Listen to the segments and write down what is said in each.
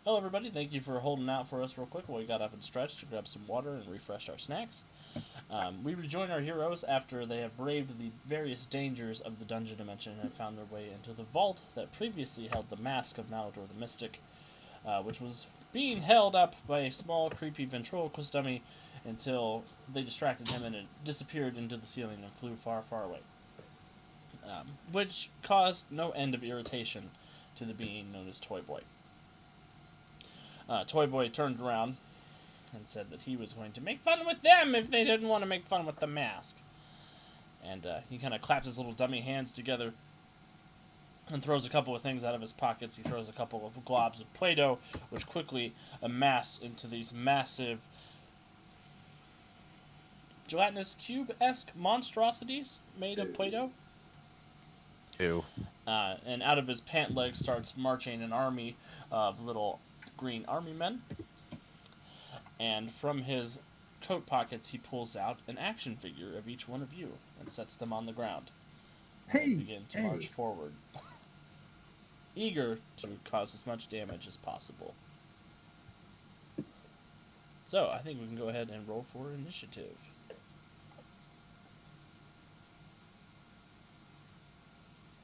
Hello, everybody. Thank you for holding out for us real quick while we got up and stretched to grab some water and refreshed our snacks. We rejoin our heroes after they have braved the various dangers of the dungeon dimension and have found their way into the vault that previously held the mask of Malador the Mystic, which was being held up by a small, creepy ventriloquist dummy until they distracted him and it disappeared into the ceiling and flew far, far away, which caused no end of irritation to the being known as Toyboy. Toyboy turned around and said that he was going to make fun with them if they didn't want to make fun with the mask. And he kind of claps his little dummy hands together and throws a couple of things out of his pockets. He throws a couple of globs of Play-Doh, which quickly amass into these massive gelatinous cube-esque monstrosities made of Play-Doh. Ew. And out of his pant legs starts marching an army of little green army men. And from his coat pockets, he pulls out an action figure of each one of you and sets them on the ground. And they begin to march forward, eager to cause as much damage as possible. So, I think we can go ahead and roll for initiative.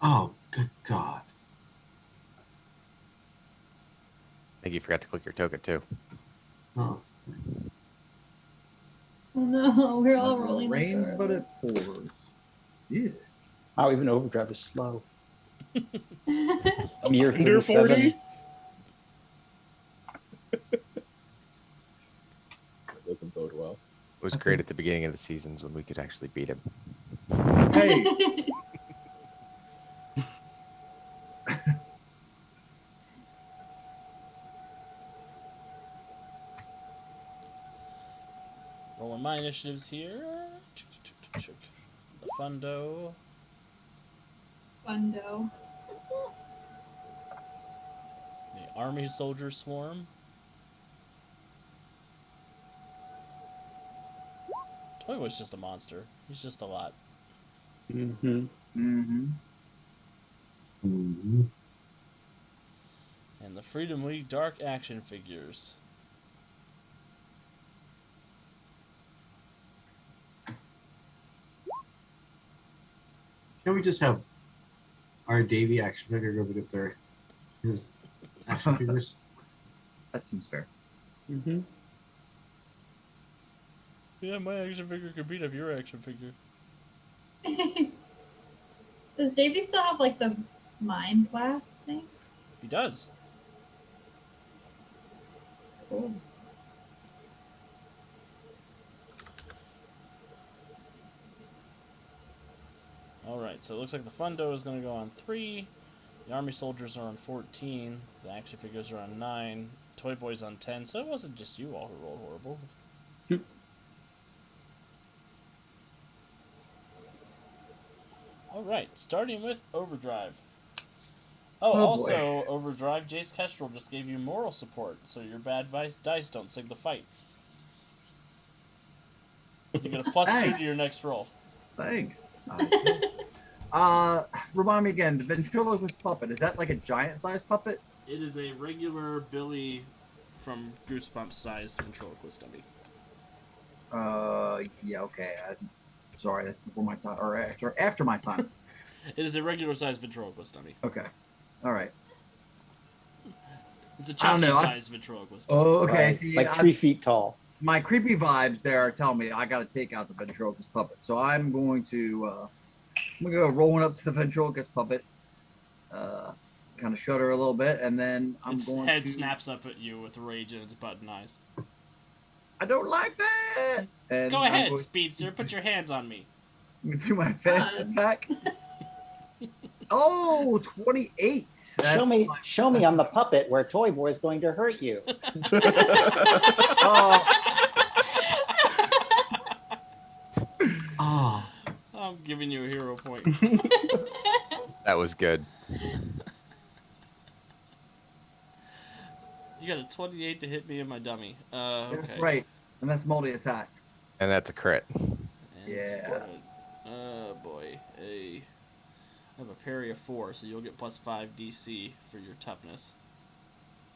Oh, good God. I think you forgot to click your token, too. Oh. Oh no, we're all rolling. Rains, but it pours. Yeah. Wow, even overdrive is slow. I'm year Under 37. 40? That doesn't bode well. It was great at the beginning of the seasons when we could actually beat him. Hey. Rolling my initiatives here. The Fundo. Fundo. The Army Soldier Swarm. Toyboy's just a monster. He's just a lot. Mm-hmm. Mm-hmm. Mm-hmm. And the Freedom League Dark Action Figures. Can't we just have our Davey action figure go pick up his action figures? That seems fair. Mm-hmm. Yeah, my action figure could beat up your action figure. Does Davey still have like the mind blast thing? He does. Cool. Alright, so it looks like the Fundo is going to go on 3. The Army Soldiers are on 14. The action figures are on 9. Toyboy's on 10. So it wasn't just you all who rolled horrible. Alright, starting with Overdrive. Oh, also, boy. Overdrive, Jace Kestrel just gave you moral support, so your bad dice don't sink the fight. You get a +2 to your next roll. Thanks. Remind me again, the ventriloquist puppet, is that like a giant-sized puppet? It is a regular Billy from Goosebumps sized ventriloquist dummy. Yeah, okay. Sorry, that's before my time, or after my time. It is a regular sized ventriloquist dummy. Okay. All right. It's a chunky sized ventriloquist dummy. Oh, okay. Right. See, Like 3 feet tall. My creepy vibes there are telling me I got to take out the ventriloquist puppet. So I'm going to go rolling up to the ventriloquist puppet, kind of shudder a little bit, and then Its head snaps up at you with rage in its button eyes. I don't like that. And Go ahead, Speedster. Put your hands on me. I'm going to do my fast attack. Oh, 28. Show me on the puppet where Toyboy is going to hurt you. Oh. I'm giving you a hero point. That was good. You got a 28 to hit me and my dummy. Okay. That's right. And that's multi-attack. And that's a crit. And Yeah. Oh boy. I have a parry of 4, so you'll get +5 DC for your toughness.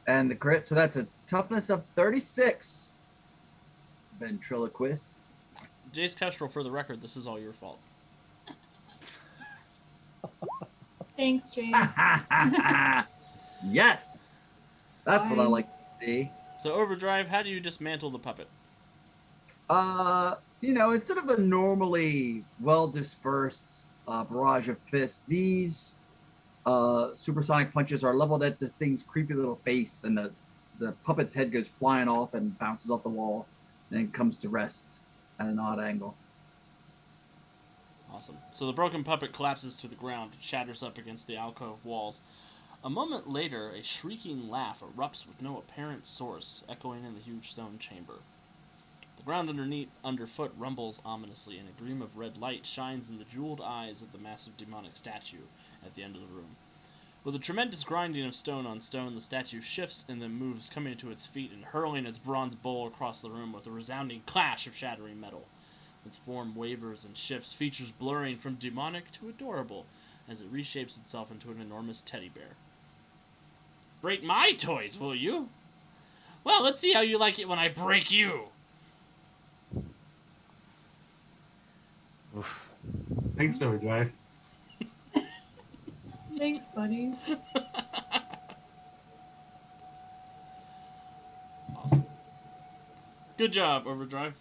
And the crit, so that's a toughness of 36. Ventriloquist. Jace Kestrel, for the record, this is all your fault. Thanks, Jay. Yes. That's what I Fine. like to see. So, Overdrive, how do you dismantle the puppet? Instead of a normally well-dispersed barrage of fists, these supersonic punches are leveled at the thing's creepy little face, and the puppet's head goes flying off and bounces off the wall, and then comes to rest at an odd angle. Awesome. So the broken puppet collapses to the ground, shatters up against the alcove walls. A moment later, a shrieking laugh erupts with no apparent source, echoing in the huge stone chamber. The ground underfoot rumbles ominously, and a gleam of red light shines in the jeweled eyes of the massive demonic statue at the end of the room. With a tremendous grinding of stone on stone, the statue shifts and then moves, coming to its feet and hurling its bronze bowl across the room with a resounding clash of shattering metal. Its form wavers and shifts, features blurring from demonic to adorable, as it reshapes itself into an enormous teddy bear. Break my toys, will you? Well, let's see how you like it when I break you. Oof. Thanks, Overdrive. Thanks, buddy. Awesome. Good job, Overdrive.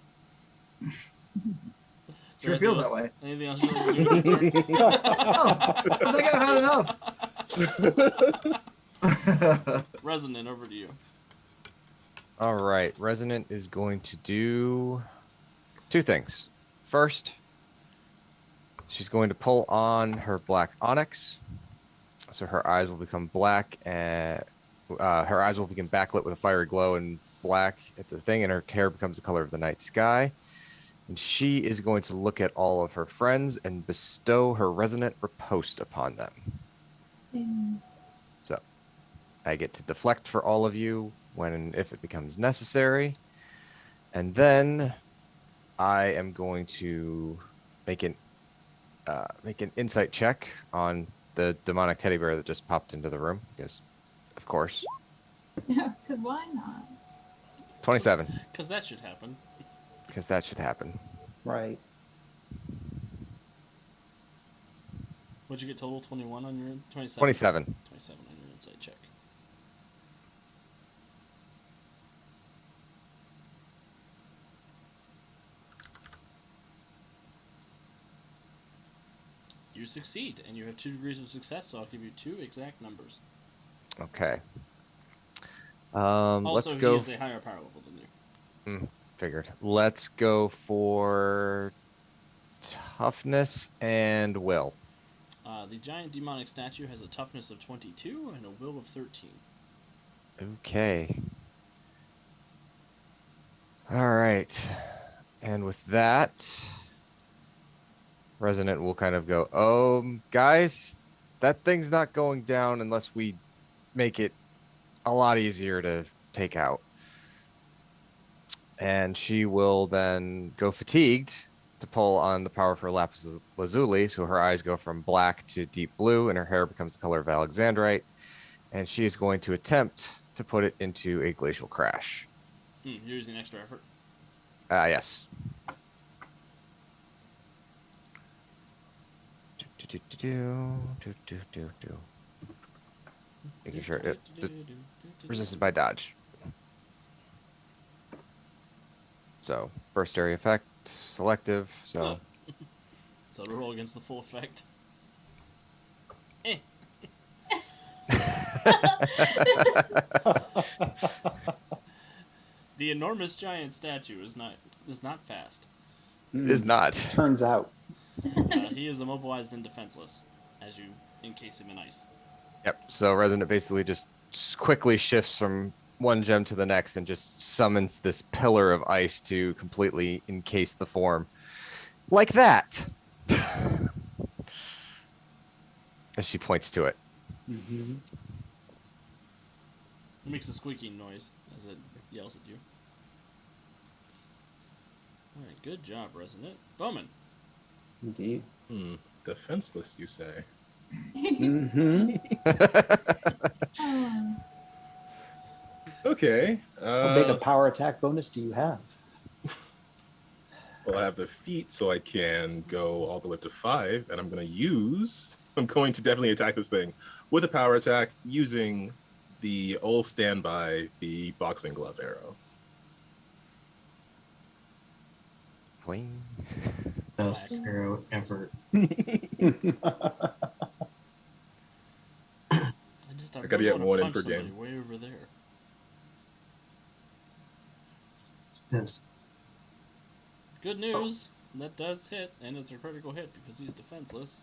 Sure Anything feels else- that way. Anything else you want to do with your turn? I think I've had enough. Resonant, over to you. All right. Resonant is going to do two things. First, she's going to pull on her black onyx. So her eyes will become black, and her eyes will begin backlit with a fiery glow and black at the thing, and her hair becomes the color of the night sky. And she is going to look at all of her friends and bestow her resonant riposte upon them. So I get to deflect for all of you when and if it becomes necessary. And then I am going to make an insight check on the demonic teddy bear that just popped into the room, because of course. Because why not? 27, Because that should happen. because that should happen. Right. What'd you get total? 21 on your 27? 27. 27 on your insight check. You succeed, and you have 2 degrees of success, so I'll give you 2 exact numbers. Okay. Also, Let's he go. is a higher power level than you. Figured. Let's go for toughness and will. The giant demonic statue has a toughness of 22 and a will of 13. Okay. All right. And with that, Resonant will kind of go, guys, that thing's not going down unless we make it a lot easier to take out. And she will then go fatigued to pull on the power for lapis lazuli, so her eyes go from black to deep blue, and her hair becomes the color of alexandrite. And she is going to attempt to put it into a glacial crash. You're using extra effort. Yes. Making sure it resisted by dodge. So burst area effect, selective. So So to roll against the full effect. The enormous giant statue is not fast. is not. Turns out. He is immobilized and defenseless as you encase him in ice. Yep. So Resonant basically just quickly shifts from one gem to the next and just summons this pillar of ice to completely encase the form. Like that. As she points to it. Mm-hmm. It makes a squeaking noise as it yells at you. Alright, good job, Resonant. Bowman. Indeed. Defenseless, you say? Mm-hmm. Oh, Okay. How big a power attack bonus do you have? Well, I have the feet, so I can go all the way up to 5, and I'm going to definitely attack this thing with a power attack using the old standby, the boxing glove arrow. Boing. Best arrow ever. I gotta really get wanna one in punch per somebody game. way over there. It's fist. Good news, that does hit, and it's a critical hit because he's defenseless.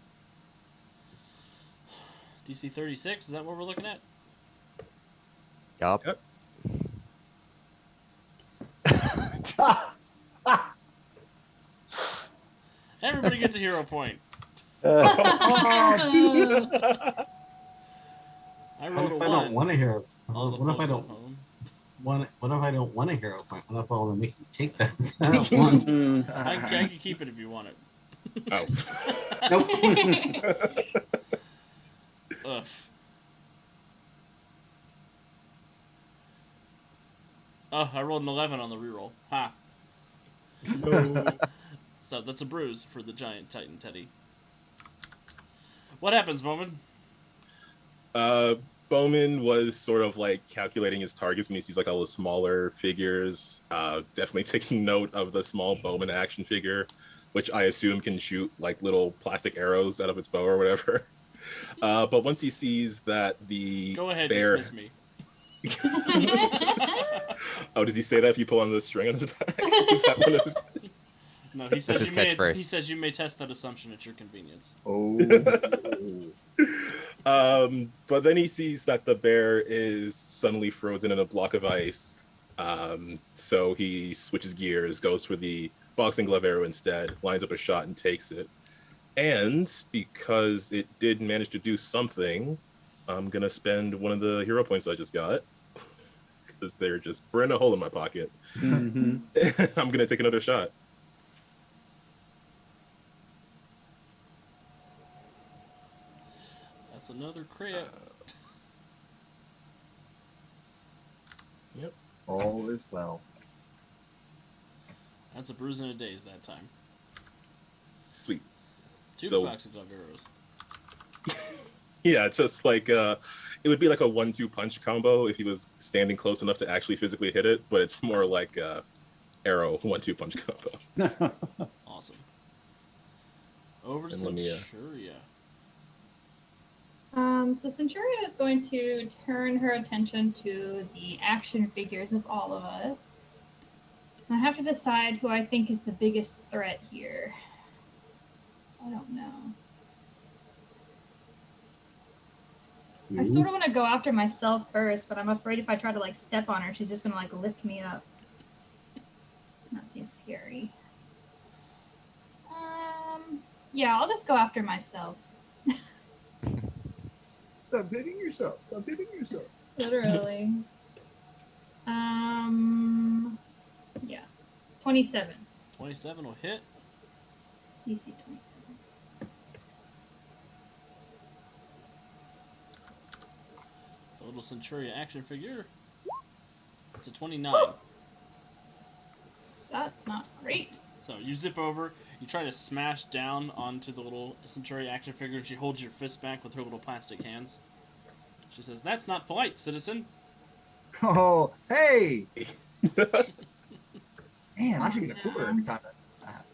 DC 36, is that what we're looking at? Yup. Yep. Everybody gets a hero point. Oh, I What rolled if a I 1. don't want a hero? All the What if I folks don't at home. want? What if I don't want a hero point? What if I want to make you take that? one? Mm. I can keep it if you want it. Oh. Ugh. Oh, I rolled an 11 on the reroll. Ha. No. So that's a bruise for the giant Titan Teddy. What happens, Bowman? Bowman was sort of like calculating his targets when he sees like all the smaller figures. Definitely taking note of the small Bowman action figure, which I assume can shoot like little plastic arrows out of its bow or whatever. But once he sees that the Go ahead, bear, dismiss me. oh, does he say that if you pull on the string on his back? Is that one of his? No, he says his you may. catchphrase. He says you may test that assumption at your convenience. Oh. But then he sees that the bear is suddenly frozen in a block of ice. So he switches gears, goes for the boxing glove arrow instead, lines up a shot and takes it. And because it did manage to do something, I'm gonna spend one of the hero points I just got because they're just burning a hole in my pocket. Mhm. I'm gonna take another shot. That's another crit. Yep. All is well. That's a bruise and a daze that time. Sweet. 2 So- boxing glove arrows. Yeah, just like it would be like a 1-2 punch combo if he was standing close enough to actually physically hit it, but it's more like arrow 1-2 punch combo. Awesome. Over to And let me, Centuria. So Centuria is going to turn her attention to the action figures of all of us. I have to decide who I think is the biggest threat here. I don't know. I sort of want to go after myself first, but I'm afraid if I try to like step on her, she's just gonna like lift me up. That seems scary. Yeah, I'll just go after myself. Stop hitting yourself. Stop hitting yourself. Literally. Yeah. 27. 27 will hit. DC 27. The little Centuria action figure. It's a 29. That's not great. So you zip over, you try to smash down onto the little Centuria action figure, and she holds your fist back with her little plastic hands. She says, "That's not polite, citizen." Oh, hey! Man, I should get a cooler every time that happens.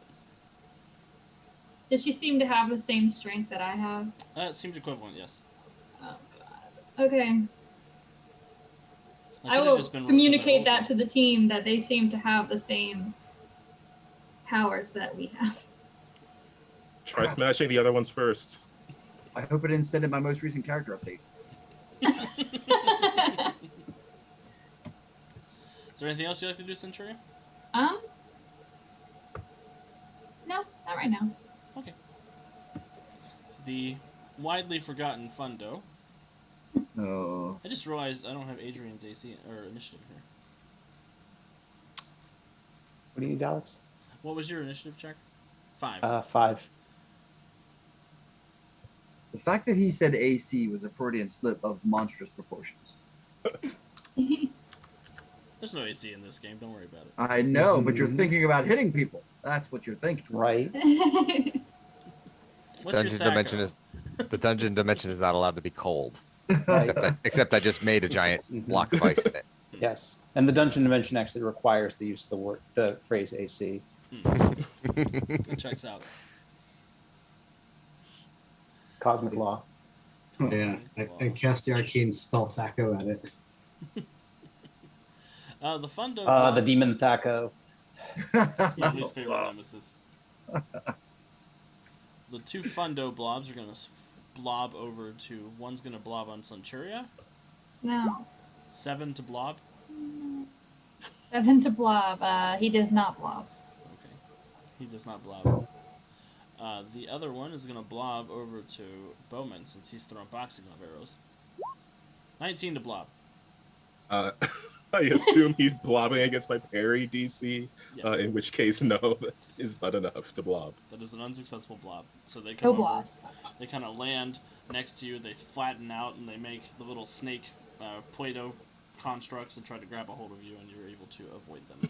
Does she seem to have the same strength that I have? It seems equivalent, yes. Oh god. Okay. I could've will just been- communicate because I that to the team that they seem to have the same powers that we have. Try smashing the other ones first. I hope I didn't send in my most recent character update. Is there anything else you'd like to do, Centuria? No, not right now. Okay. The widely forgotten Fundo. Oh, I just realized I don't have Adrian's AC or initiative here. What do you need, Alex? What was your initiative check? 5. 5. the fact that he said AC was a Freudian slip of monstrous proportions. There's no AC in this game. Don't worry about it. I know, but you're Mhm. thinking about hitting people. That's what you're thinking. Right. What's your Dungeon dimension THAC-O? is the dungeon dimension is not allowed to be cold. Right. Except I just made a giant Mhm. block of ice in it. Yes. And the dungeon dimension actually requires the use of the phrase AC. It checks out. Cosmic law. Yeah, I cast the arcane spell Thaco at it. The Fundo The blobs- demon Thaco. That's my least favorite nemesis. The two Fundo blobs are gonna blob over to. One's gonna blob on Centuria. No. 7 to blob. 7 to blob. He does not blob. Okay. He does not blob. The other one is gonna blob over to Bowman since he's throwing boxing glove arrows. 19 to blob. I assume he's blobbing against my parry DC, Yes. in which case, no, that is not enough to blob. That is an unsuccessful blob. So they come No over, blobs. they kind of land next to you, they flatten out, and they make the little snake Play-Doh constructs and try to grab a hold of you, and you're able to avoid them.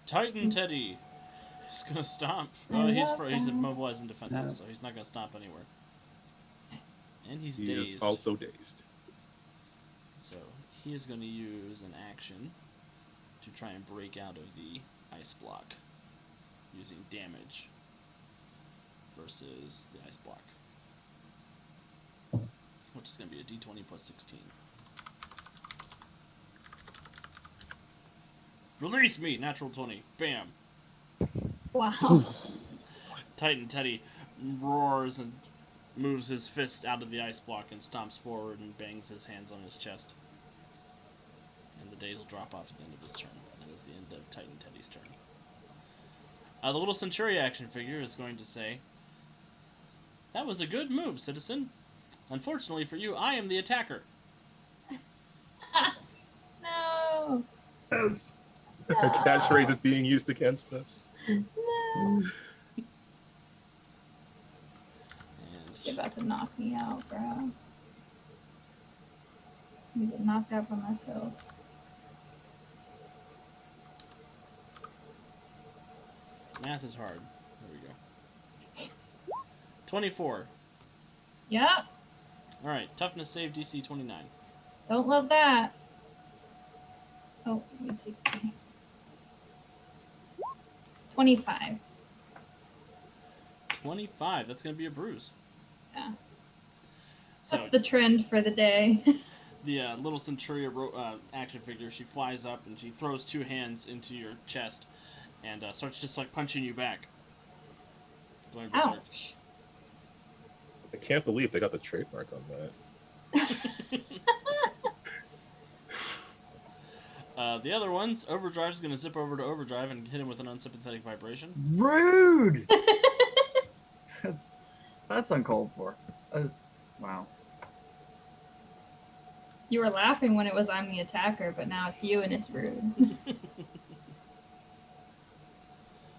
Titan Teddy is going to stomp. He's immobilized and defenseless, No. so he's not going to stomp anywhere. And he's He dazed. is also dazed. So he is going to use an action to try and break out of the ice block using damage versus the ice block, which is going to be a d20 plus 16. Release me! Natural 20. Bam! Wow. Titan Teddy roars and moves his fist out of the ice block and stomps forward and bangs his hands on his chest. And the daze will drop off at the end of his turn. That is the end of Titan Teddy's turn. The little Centuria action figure is going to say, "That was a good move, citizen. Unfortunately for you, I am the attacker." No. Yes. Our catchphrase is being used against us. No. And You're about to knock me out, bro. I'm gonna get knocked out by myself. math is hard. There we go. 24. Yep. Alright, toughness save DC 29. Don't love that. Oh, let me take 25. 25, that's going to be a bruise. Yeah. So, That's the trend for the day. the little Centuria action figure, she flies up and she throws two hands into your chest and starts just like punching you back. Going berserk. Ouch. I can't believe they got the trademark on that. The other ones, Overdrive's going to zip over to Overdrive and hit him with an unsympathetic vibration. Rude. That's uncalled for. Wow. You were laughing when it was I'm the attacker, but now it's you and it's rude.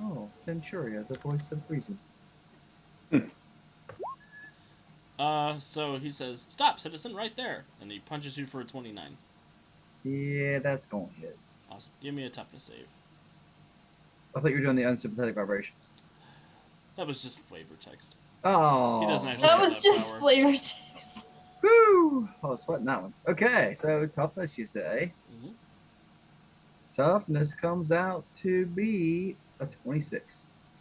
Oh, Centuria, the voice of reason. So he says, "Stop, citizen, right there," and he punches you for a 29. Yeah, that's going to hit. Awesome. Give me a toughness save. I thought you were doing the unsympathetic vibrations. That was just flavor text. Oh. He doesn't actually That have was that just power. flavor text. Woo! I was sweating that one. Okay, so toughness, you say. Mhm. Toughness comes out to be a 26.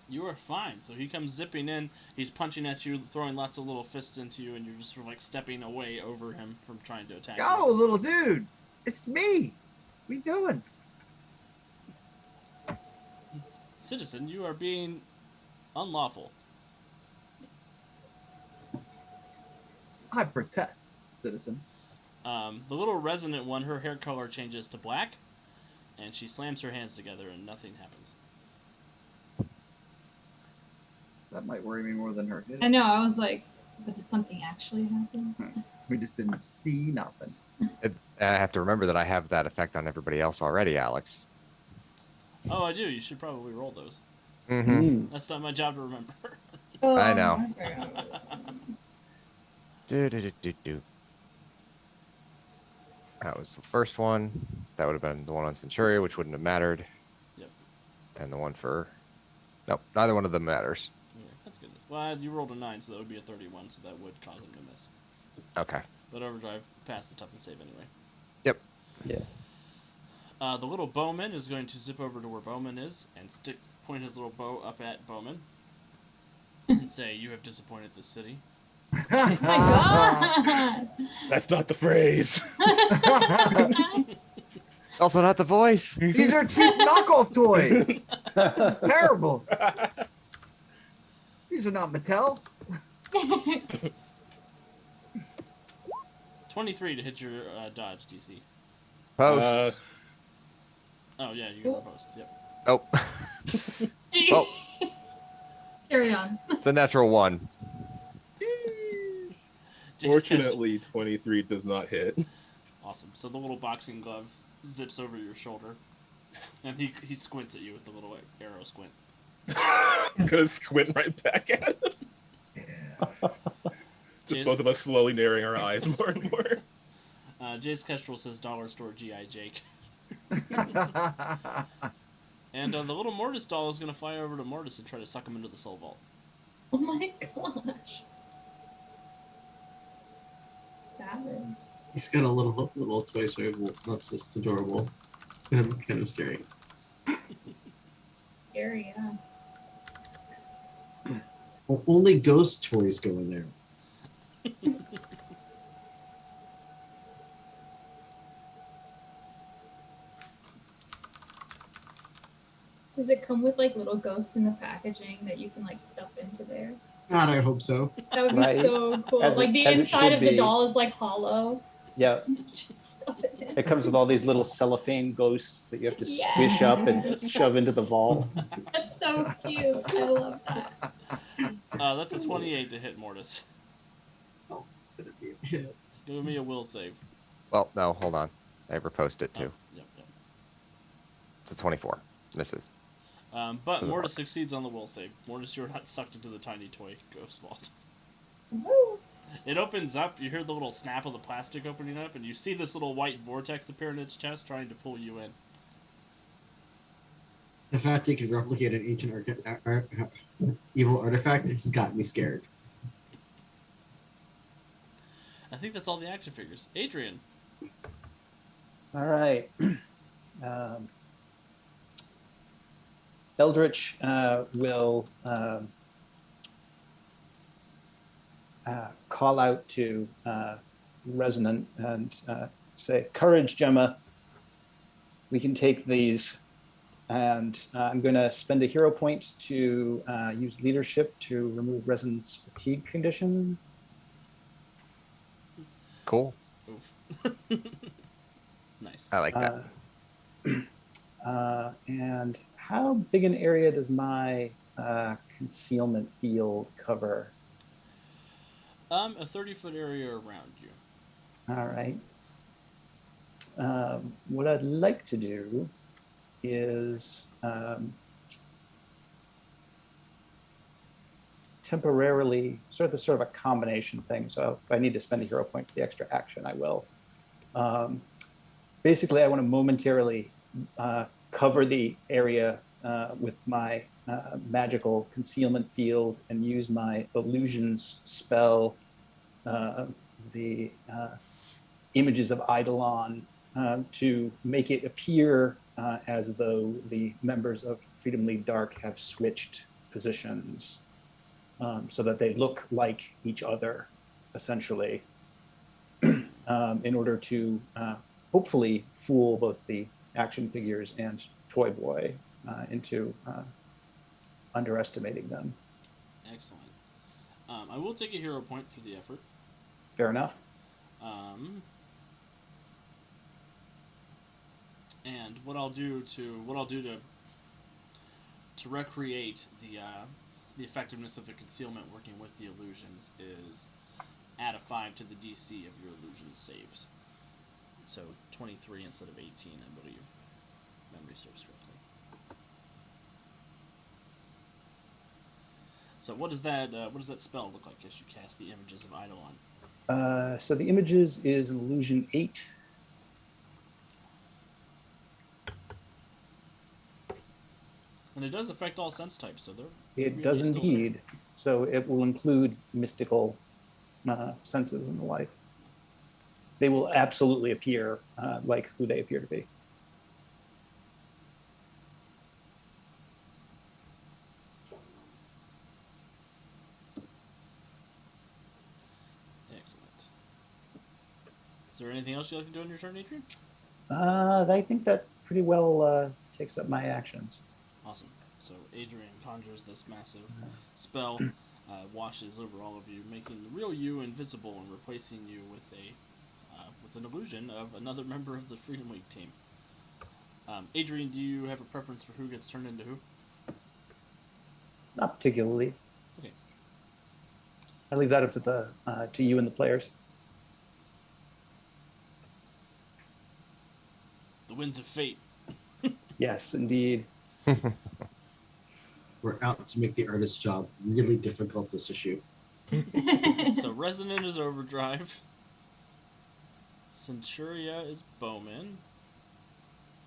You are fine. So he comes zipping in. He's punching at you, throwing lots of little fists into you, and you're just sort of like stepping away over him from trying to attack Yo, you. little dude! It's me! What you doing? Citizen, you are being unlawful. I protest, citizen. The little resonant one, her hair color changes to black, and she slams her hands together, and nothing happens. That might worry me more than her. I know, I was like, but did something actually happen? We just didn't see nothing. I have to remember that I have that effect on everybody else already, Alex. Oh, I do. You should probably roll those. Mm-hmm. That's not my job to remember. Oh, I know. forgot. Do. That was the first one. That would have been the one on Centuria, which wouldn't have mattered. Yep. And the one for... Nope, neither one of them matters. Yeah, that's good. Well, you rolled a 9, so that would be a 31, so that would cause him to miss. Okay. But Overdrive passed the toughness save anyway. Yep. Yeah. The little bowman is going to zip over to where Bowman is and point his little bow up at Bowman and say, "You have disappointed the city." Oh my god! That's not the phrase. Also not the voice. These are cheap knockoff toys. This is terrible. These are not Mattel. 23 to hit your dodge DC. Post. Oh yeah, you can post. Yep. Oh. Oh. Carry on. It's a natural 1. Fortunately, 23 does not hit. Awesome. So the little boxing glove zips over your shoulder, and he squints at you with the little arrow squint. I'm gonna squint right back at him. Yeah. Just both of us slowly narrowing our eyes more and more. Jace Kestrel says Dollar Store G.I. Jake. And the little Mortis doll is going to fly over to Mortis and try to suck him into the soul vault. Oh my gosh. Savage. He's got a little toy, so that's just adorable. Kind of scary. Scary, yeah. Well, only ghost toys go in there. Does it come with like little ghosts in the packaging that you can like stuff into there? God, I hope so. That would be Right. so cool. As it- like the as it inside should of the be. doll is like hollow. Yeah. Just stuff it in. It comes with all these little cellophane ghosts that you have to Yeah. squish up and shove into the vault. That's so cute. I love that. That's a 28 to hit Mortis. Oh, it's gonna be a hit. Give me a will save. Well, no, hold on. I repost it too. Yep. It's a 24. Misses. But Doesn't Mortis work. succeeds on the will save. Mortis, you're not sucked into the tiny toy ghost vault. Woo. It opens up, you hear the little snap of the plastic opening up, and you see this little white vortex appear in its chest trying to pull you in. The fact he can replicate an ancient evil artifact has got me scared. I think that's all the action figures. Adrian. All right. Eldritch will call out to Resonant and say, "Courage, Gemma. We can take these." And I'm going to spend a hero point to use leadership to remove Resonant's fatigue condition. Cool. Oof. Nice. I like that. And how big an area does my concealment field cover? A 30-foot area around you. All right. What I'd like to do is temporarily, sort of a combination thing. So if I need to spend a hero point for the extra action, I will. Basically, I want to momentarily cover the area with my magical concealment field and use my illusions spell, the images of Eidolon, to make it appear as though the members of Freedom League Dark have switched positions, so that they look like each other, essentially, in order to hopefully fool both the action figures and Toyboy into underestimating them. Excellent. I will take a hero point for the effort. Fair enough. And what I'll do to recreate the effectiveness of the concealment working with the illusions is add a 5 to the DC of your illusion saves. So 23 instead of 18, I believe. Memory serves correctly. So what does that spell look like as you cast the images of Eidolon? So the images is an illusion 8. And it does affect all sense types, so they're. It really does still there. indeed. So it will include mystical senses and the like. They will absolutely appear like who they appear to be. Excellent. Is there anything else you'd like to do on your turn, Adrian? I think that pretty well takes up my actions. Awesome. So Adrian conjures this massive spell, washes over all of you, making the real you invisible and replacing you with an illusion of another member of the Freedom Week team. Adrian, do you have a preference for who gets turned into who? Not particularly. Okay. I leave that up to the to you and the players. The winds of fate. Yes, indeed. We're out to make the artist's job really difficult this issue. So Resonant is Overdrive. Centuria is Bowman.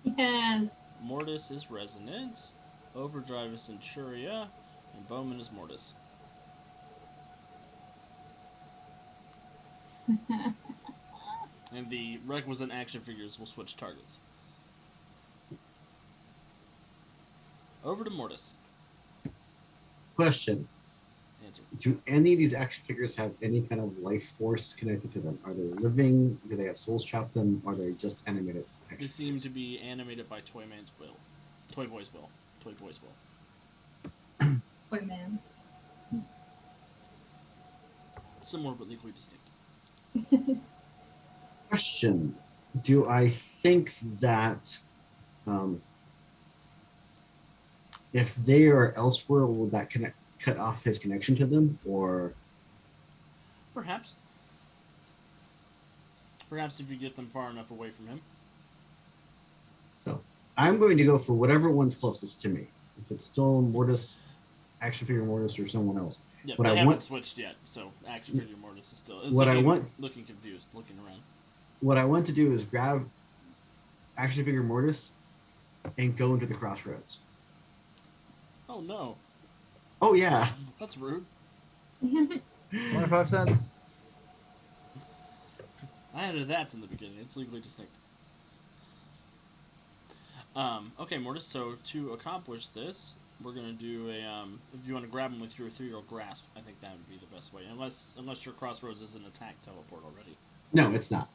Yes. Mortis is Resonant. Overdrive is Centuria. And Bowman is Mortis. And the requisite action figures will switch targets. Over to Mortis. Question. Answer. Do any of these action figures have any kind of life force connected to them? Are they living? Do they have souls trapped them? Or are they just animated? They seem to be animated by Toyman's will. Toyboy's will. Toyboy's will. Boy, man. Similar but legally distinct. Question. Do I think that if they are elsewhere, will that cut off his connection to them? Or Perhaps. Perhaps if you get them far enough away from him. so I'm going to go for whatever one's closest to me. If it's still Mortis, action figure Mortis, or someone else. Yeah, What they I haven't want- switched yet, so action figure Mortis is still What I want- looking confused, looking around. What I want to do is grab action figure Mortis and go into the crossroads. Oh no. Oh yeah. That's rude. 25 cents. I added that's in the beginning. It's legally distinct. Okay, Mortis, so to accomplish this, we're gonna do a if you want to grab him with your ethereal grasp, I think that would be the best way. Unless your crossroads is an attack teleport already. No, it's not.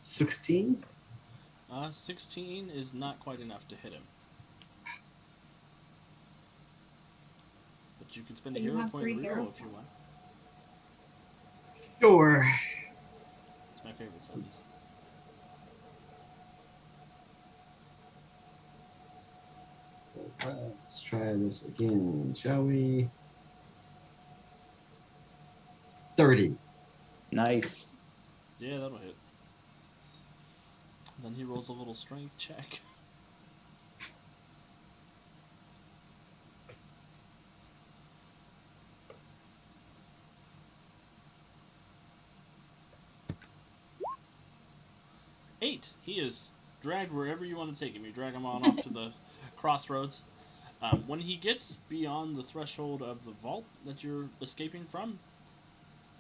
16? 16 is not quite enough to hit him. But you can spend a But you hero have point 3 reroll hero if you want. Sure. It's my favorite sentence. Let's try this again, shall we? 30. Nice. Yeah, that'll hit. Then he rolls a little strength check. Eight. He is dragged wherever you want to take him. You drag him on off to the crossroads. When he gets beyond the threshold of the vault that you're escaping from,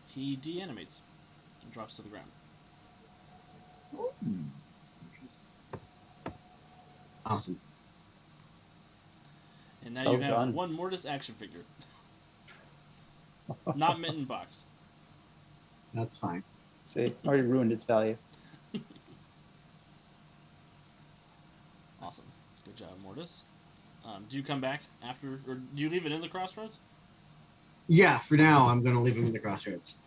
he deanimates and drops to the ground. Awesome. And now Well you have done. one Mortis action figure. Not Mitten Box. That's fine. It already ruined its value. Awesome. Good job, Mortis. Do you come back after, or do you leave it in the crossroads? Yeah, for now, I'm going to leave him in the crossroads.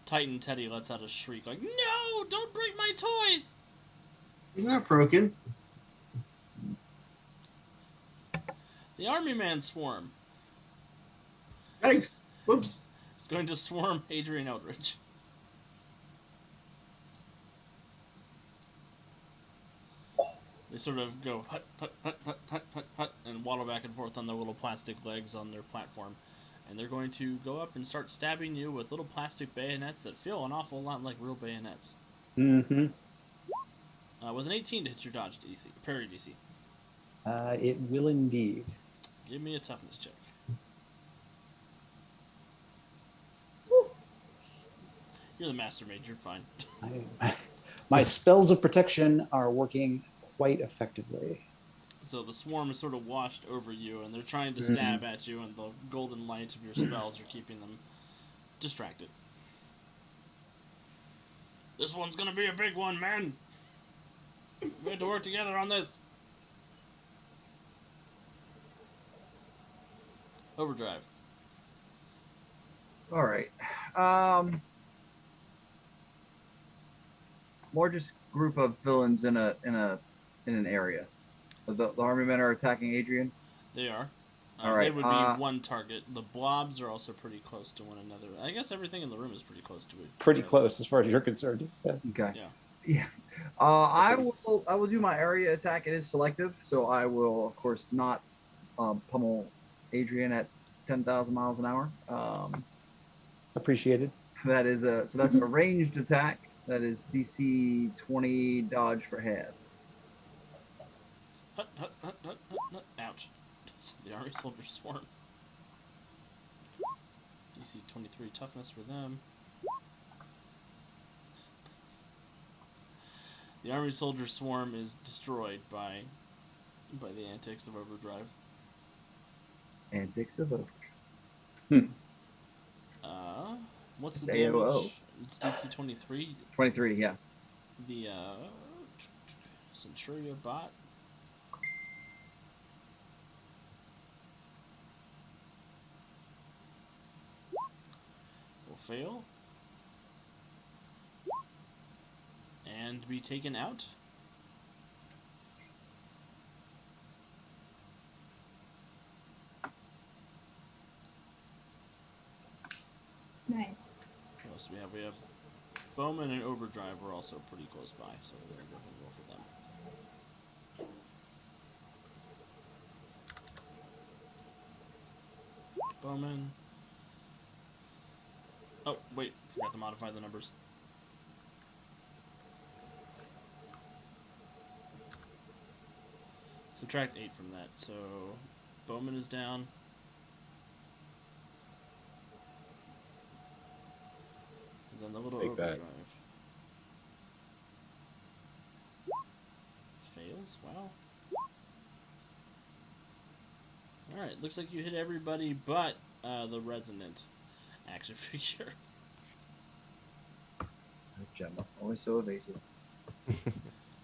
Titan Teddy lets out a shriek like, "No! Don't break my toys!" He's not broken. The Army Man swarm Yikes. Whoops. is going to swarm Adrian Eldridge. They sort of go hut, hut, hut, hut, hut, hut, hut, and waddle back and forth on their little plastic legs on their platform. and they're going to go up and start stabbing you with little plastic bayonets that feel an awful lot like real bayonets. Mm-hmm. With an 18 to hit your dodge DC, parry DC. It will indeed. Give me a toughness check. You're the master mage. You're fine. My spells of protection are working quite effectively. So the swarm is sort of washed over you, and they're trying to stab at you, and the golden light of your spells are keeping them distracted. This one's gonna be a big one, man. We have to work together on this. Overdrive. All right. Largest group of villains in an area. The army men are attacking Adrian. They are. All right, They would be one target. The blobs are also pretty close to one another. I guess everything in the room is pretty close to it. Pretty close as far as you're concerned. Yeah. Okay. Yeah. I will do my area attack. It is selective, so I will of course not pummel Adrian at 10,000 miles an hour. Appreciated. That is that's a ranged attack. That is DC 20 dodge for half. Hut, hut, hut, hut, hut, hut. Ouch. The army soldier swarm. DC 23 toughness for them. The army soldier swarm is destroyed by the antics of overdrive. Antics of overdrive. What's It's the damage? AOO. It's DC 23. 23, yeah. The Centuria bot. Will fail. And be taken out. Nice. What else do we have? We have Bowman and Overdrive are also pretty close by, so we're going to go ahead and roll for them. Bowman. Oh, wait. Forgot to modify the numbers. Subtract 8 from that, so Bowman is down. And then the little Take that. overdrive. Fails? Wow. Alright, looks like you hit everybody but the resonant action figure. Gemma, always so evasive.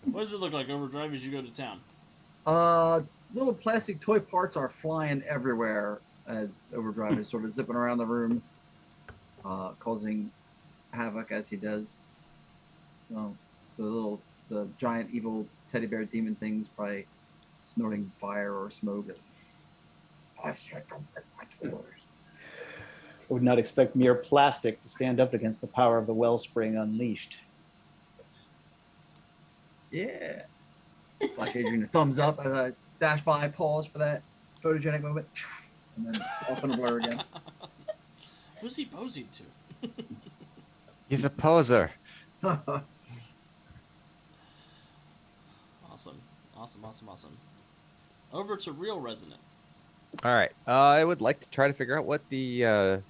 What does it look like, Overdrive, as you go to town? Little plastic toy parts are flying everywhere as Overdrive is sort of zipping around the room, causing havoc as he does. The giant evil teddy bear demon things probably snorting fire or smoke. I said, don't break my toys. I would not expect mere plastic to stand up against the power of the wellspring unleashed. Yeah. Flash Adrian a thumbs up as I dash by, pause for that photogenic moment, and then off in a blur again. Who's he posing to? He's a poser. Awesome. Over to real resonant. All right. I would like to try to figure out what the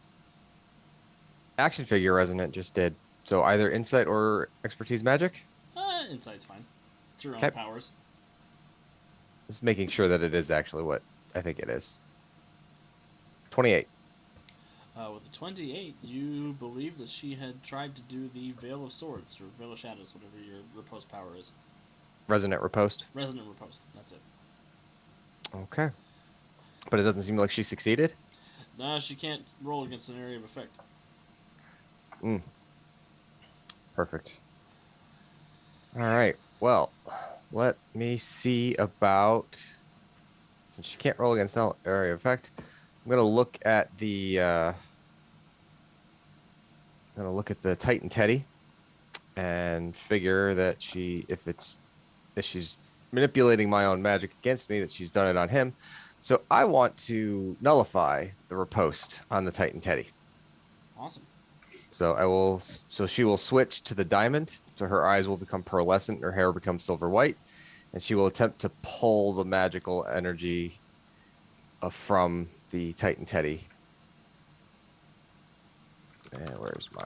action figure resonant just did. So either insight or expertise magic. Insight's fine. It's your own Okay. powers. Just making sure that it is actually what I think it is. 28. With the 28, you believe that she had tried to do the Veil of Swords, or Veil of Shadows, whatever your riposte power is. Resonant riposte. Resonant riposte, that's it. Okay. But it doesn't seem like she succeeded. No, she can't roll against an area of effect. Perfect. All right. Well, let me see about. Since she can't roll against an area of effect, I'm gonna look at the. I'm gonna look at the Titan Teddy, and figure that if she's manipulating my own magic against me, that she's done it on him. So I want to nullify the riposte on the Titan Teddy. Awesome. So I will. So she will switch to the diamond. So her eyes will become pearlescent. Her hair will become silver white, and she will attempt to pull the magical energy from the Titan Teddy. And where's my?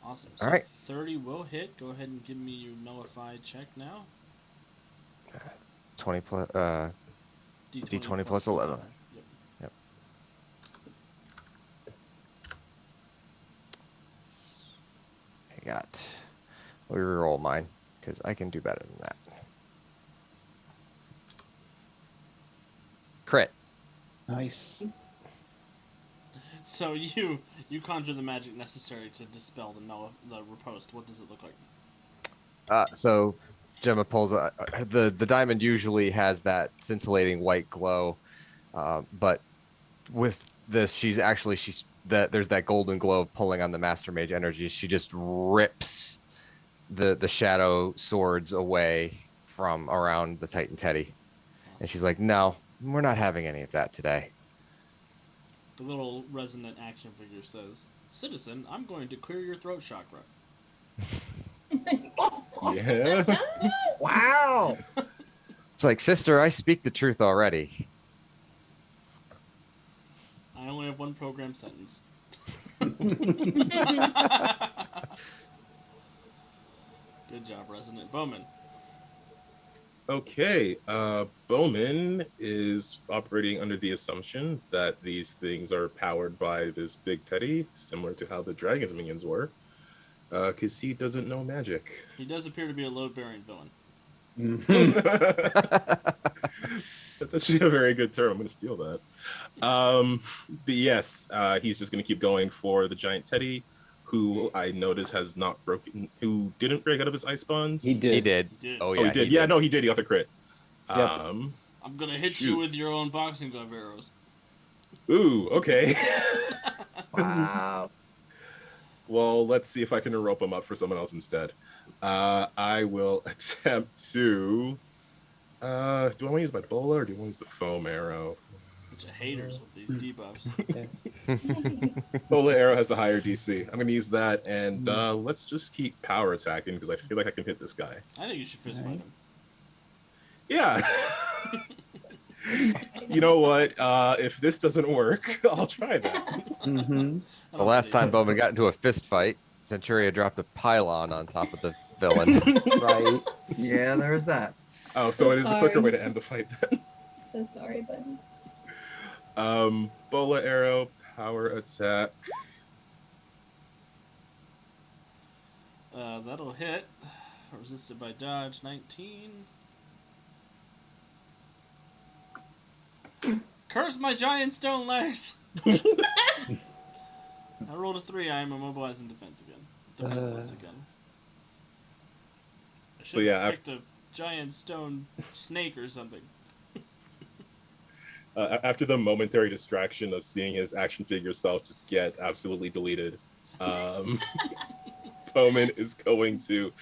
Awesome. All So right. 30 will hit. Go ahead and give me your nullified check now. 20 plus D20 plus 11. Yep. Yep. I got. Let me reroll mine because I can do better than that. Crit. Nice. So you conjure the magic necessary to dispel the riposte. What does it look like? So Gemma pulls the diamond usually has that scintillating white glow, but with this, she's there's that golden glow pulling on the Master Mage energy. She just rips the shadow swords away from around the Titan Teddy, and she's like, "No, we're not having any of that today." The little resonant action figure says, "Citizen, I'm going to clear your throat chakra." Yeah. Wow. It's like, sister, I speak the truth already. I only have one program sentence. Good job, Resonant. Bowman. Okay. Bowman is operating under the assumption that these things are powered by this big teddy, similar to how the dragon's minions were, because he doesn't know magic. He does appear to be a load-bearing villain. That's actually a very good term. I'm going to steal that. But yes, he's just going to keep going for the giant teddy, who I notice has not broken, who didn't break out of his ice bonds. He did. He did. He did. Oh Oh, yeah, he did. Yeah, no, he did. He got the crit. Yep. I'm gonna hit Shoot. you with your own boxing glove arrows. Ooh, okay. Wow. Well, let's see if I can rope him up for someone else instead. I will attempt to. Do I want to use my bola or do I want to use the foam arrow? Bunch of haters with these debuffs. Bola arrow has the higher DC. I'm going to use that, and let's just keep power attacking because I feel like I can hit this guy. I think you should fist fight him. Yeah. You know what? If this doesn't work, I'll try that. Mm-hmm. The last time Bowman got into a fist fight, Centuria dropped a pylon on top of the villain. Right. Yeah, there's that. Oh, so it is a quicker Sorry. way to end the fight then. So sorry, buddy. Bola arrow, power attack. That'll hit. Resisted by dodge. 19. Curse my giant stone legs! I rolled a 3. I am immobilized in defense again. Defenseless again. I So should yeah, have picked a giant stone snake or something. After the momentary distraction of seeing his action figure self just get absolutely deleted, Bowman is going to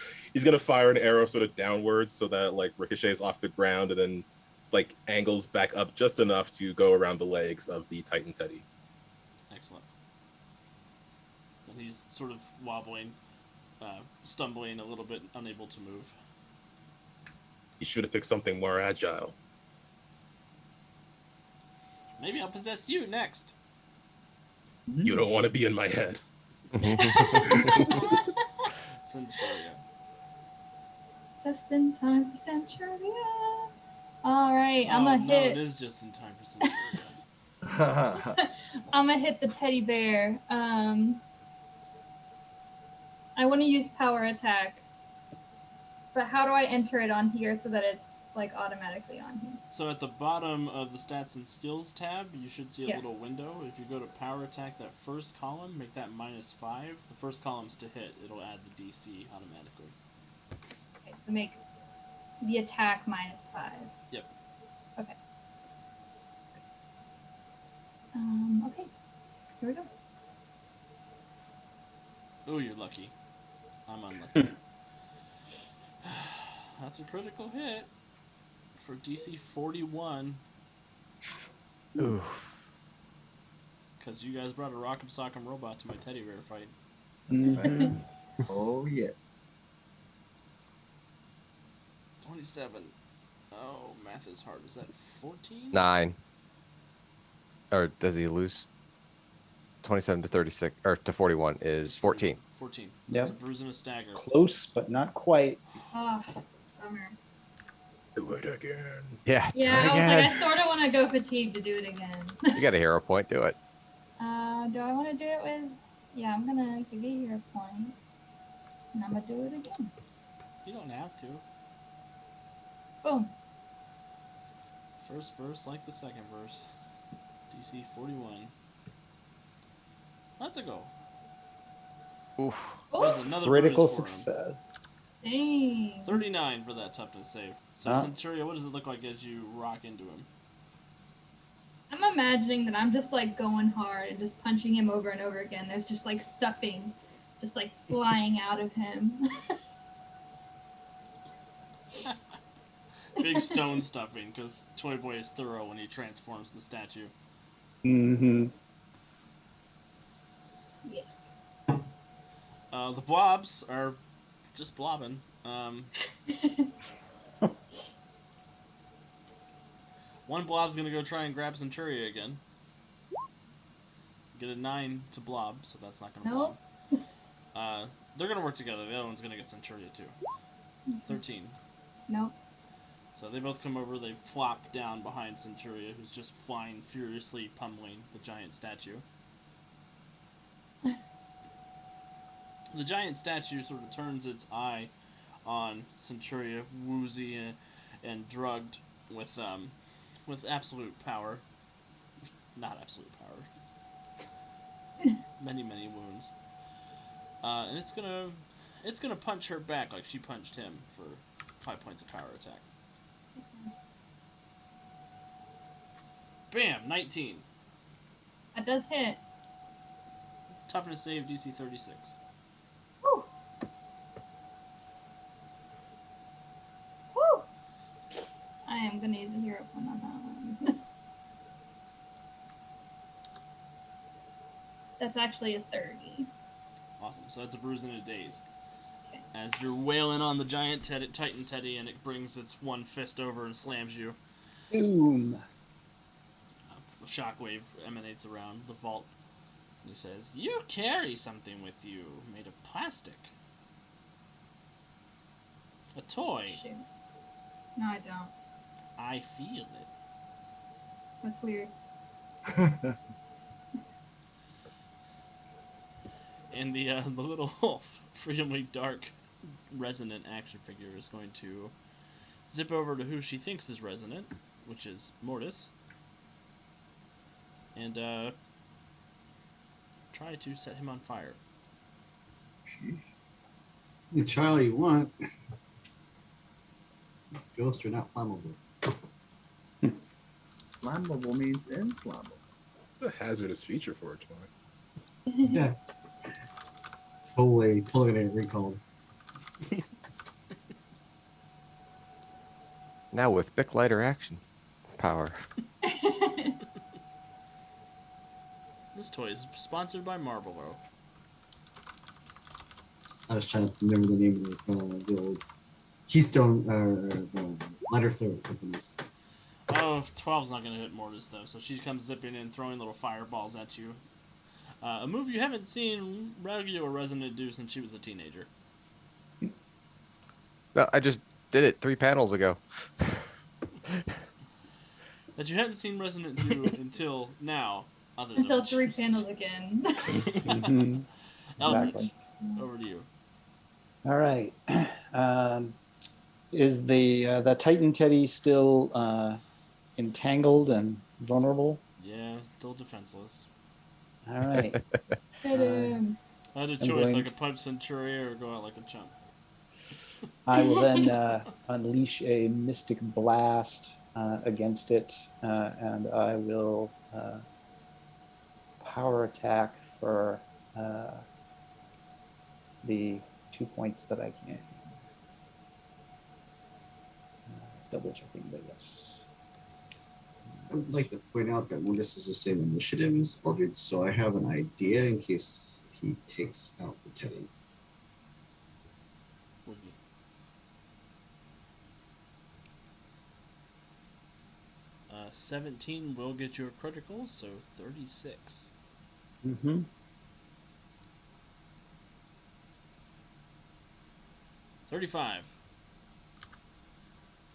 fire an arrow sort of downwards so that like ricochets off the ground and then it's like angles back up just enough to go around the legs of the Titan Teddy. Excellent. And he's sort of wobbling, stumbling a little bit, unable to move. He should have picked something more agile. Maybe I'll possess you next. You don't want to be in my head. Centuria. Just in time for Centuria. All right, I'm gonna no, hit. it is just in time for Centuria. I'm gonna hit the teddy bear. I want to use power attack, but how do I enter it on here so that it's like automatically on here? So at the bottom of the stats and skills tab, you should see a Yeah. little window. If you go to power attack, that first column, make that -5. The first column's to hit. It'll add the DC automatically. Okay, so make the attack -5. Yep. Okay. Okay. Here we go. Oh, you're lucky. I'm unlucky. That's a critical hit for DC 41. Oof. Because you guys brought a Rock'em Sock'em robot to my teddy bear fight. Mhm. Oh yes. 27. Oh, math is hard. Is that 14? 9. Or does he lose? 27 to 36 or to 41 is 14. 14. Yep. That's a bruise and a stagger. Close, but not quite. Oh, bummer. Do it again. Yeah. Yeah, do it I was like, again. I sort of want to go fatigue to do it again. You got a hero point. Do it. Do I want to do it with? Yeah, I'm gonna give you your point, and I'm gonna do it again. You don't have to. Boom. First verse like the second verse. DC 41. That's a go. Oof. There's another Critical bruise for him. success. Dang. 39 for that toughness save. So, Ah. Centuria, what does it look like as you rock into him? I'm imagining that I'm just like going hard and just punching him over and over again. There's just like stuffing, just like flying out of him. Big stone stuffing, because Toyboy is thorough when he transforms the statue. Mm-hmm. Yeah. The blobs are just blobbing. One blob's gonna go try and grab Centuria again. Get a 9 to blob, so that's not gonna Nope. blob. They're gonna work together. The other one's gonna get Centuria too. 13. Nope. So they both come over, they flop down behind Centuria, who's just flying furiously, pummeling the giant statue. The giant statue sort of turns its eye on Centuria, woozy and drugged with absolute power. Not absolute power. Many wounds. And it's gonna punch her back like she punched him for 5 points of power attack. Bam! 19. That does hit. Toughness save DC 36. Woo. Woo. I am gonna use a hero point on that one. That's actually a 30. Awesome. So that's a bruise and a daze. Okay. As you're wailing on the giant Titan Teddy, and it brings its one fist over and slams you. Boom. A shockwave emanates around the vault. And he says, "You carry something with you made of plastic. A toy. Shoot. No, I don't. I feel it." That's weird. And the little freedomly dark resonant action figure is going to zip over to who she thinks is resonant, which is Mortis, and try to set him on fire. Sheesh. You try all you want. Ghosts are not flammable. Flammable means inflammable. It's a hazardous feature for a toy. Yeah. Totally get recalled. Now with Bic lighter action power. This toy is sponsored by Marlboro. I was trying to remember the name of the old Keystone lighter fluid companies. Oh, 12's not going to hit Mortis, though, so she comes zipping in, throwing little fireballs at you. A move you haven't seen regular Resonant do since she was a teenager. No, I just did it 3 panels ago. That you hadn't seen Resonant do until now, other than Until when 3 she's- panels again. Mhm. Eldritch, Exactly. over to you. All right. Is the Titan Teddy still entangled and vulnerable? Yeah, still defenseless. All right. Hit him. I had a I'm choice, I going- could punch Centuria or go out like a chump. I will then unleash a Mystic Blast against it, and I will power attack for the 2 points that I can. double checking, but yes. I would like to point out that Mortis is the same initiative as Eldritch, so I have an idea in case he takes out the Teddy. Would you? 17 will get you a critical, so 36. Mm-hmm. 35.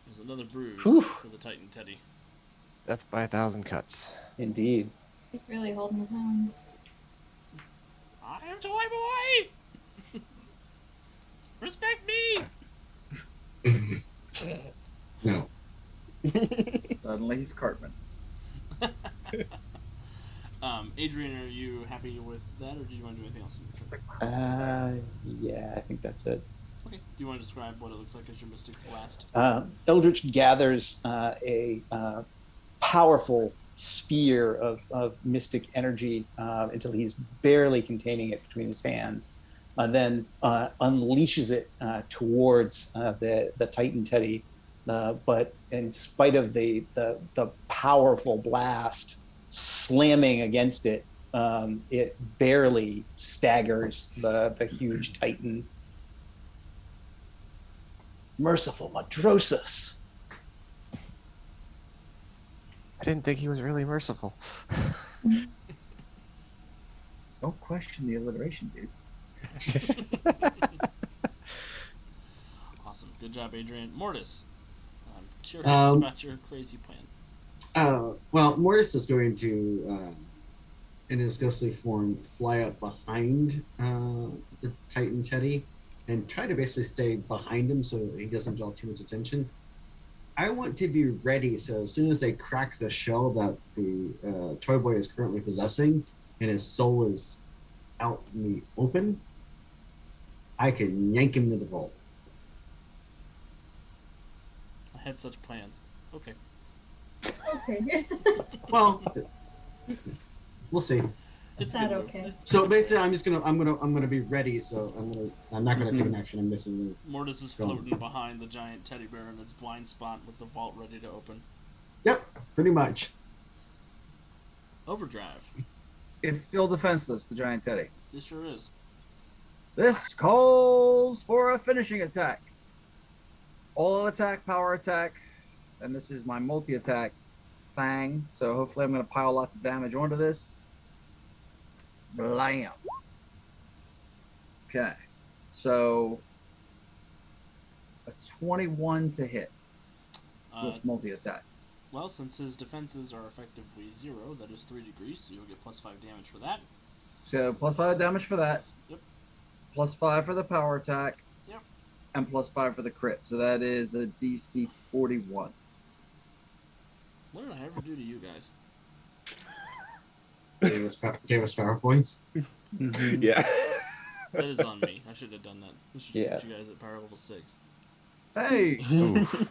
There's another bruise Whew. for the Titan Teddy. Death by 1,000 cuts. Indeed. He's really holding his own. I am Toyboy! Respect me! No. Suddenly he's Cartman. Adrian, are you happy with that, or do you want to do anything else? Yeah, I think that's it. Okay. Do you want to describe what it looks like as your Mystic Blast? Eldritch gathers a powerful sphere of mystic energy until he's barely containing it between his hands, then unleashes it towards the Titan Teddy. But in spite of the powerful blast slamming against it, it barely staggers the huge Titan. Merciful Madrosus. I didn't think he was really merciful. Don't question the alliteration, dude. Awesome. Good job, Adrian. Mortis, I'm curious about your crazy plan. Well, Mortis is going to, in his ghostly form, fly up behind the Titan Teddy and try to basically stay behind him so he doesn't draw too much attention. I want to be ready so as soon as they crack the shell that the Toyboy is currently possessing and his soul is out in the open, I can yank him to the vault. I had such plans. Okay. Okay. Well, we'll see. It's That good move. okay? So basically, I'm gonna be ready. So I'm not gonna take an action. I'm missing the. Mortis is Go on. floating behind the giant teddy bear in its blind spot with the vault ready to open. Yep, pretty much. Overdrive. It's still defenseless, the giant teddy. This sure is. This calls for a finishing attack. All attack, power attack, and this is my multi-attack thing. So hopefully I'm going to pile lots of damage onto this. Blam. Okay. So a 21 to hit with multi-attack. Well, since his defenses are effectively 0, that is 3 degrees, so you'll get +5 damage for that. So +5 damage for that. Yep. +5 for the power attack. Yep. And +5 for the crit. So that is a DC 41. What did I ever do to you guys? Gave us power points. Mm-hmm. Yeah. That is on me. I should have done that. I should have put you guys at power level 6. Hey! Oof.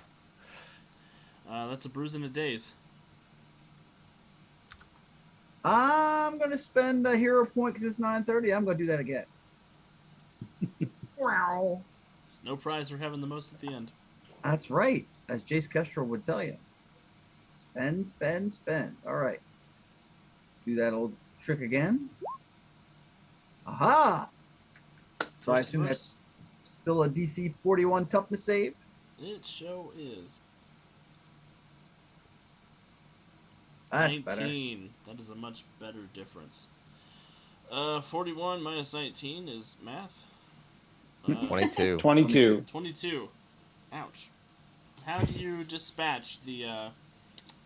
That's a bruise and a daze. I'm going to spend a hero point because it's 9:30. I'm going to do that again. Wow. It's no prize for having the most at the end. That's right. As Jace Kestrel would tell you. Spend, spend, spend. All right. Let's do that old trick again. Aha! So I assume that's still a DC 41 toughness save. It sure is. That's 19. That is a much better difference. 41 minus 19 is math. 22. 22. 22. Ouch. How do you dispatch the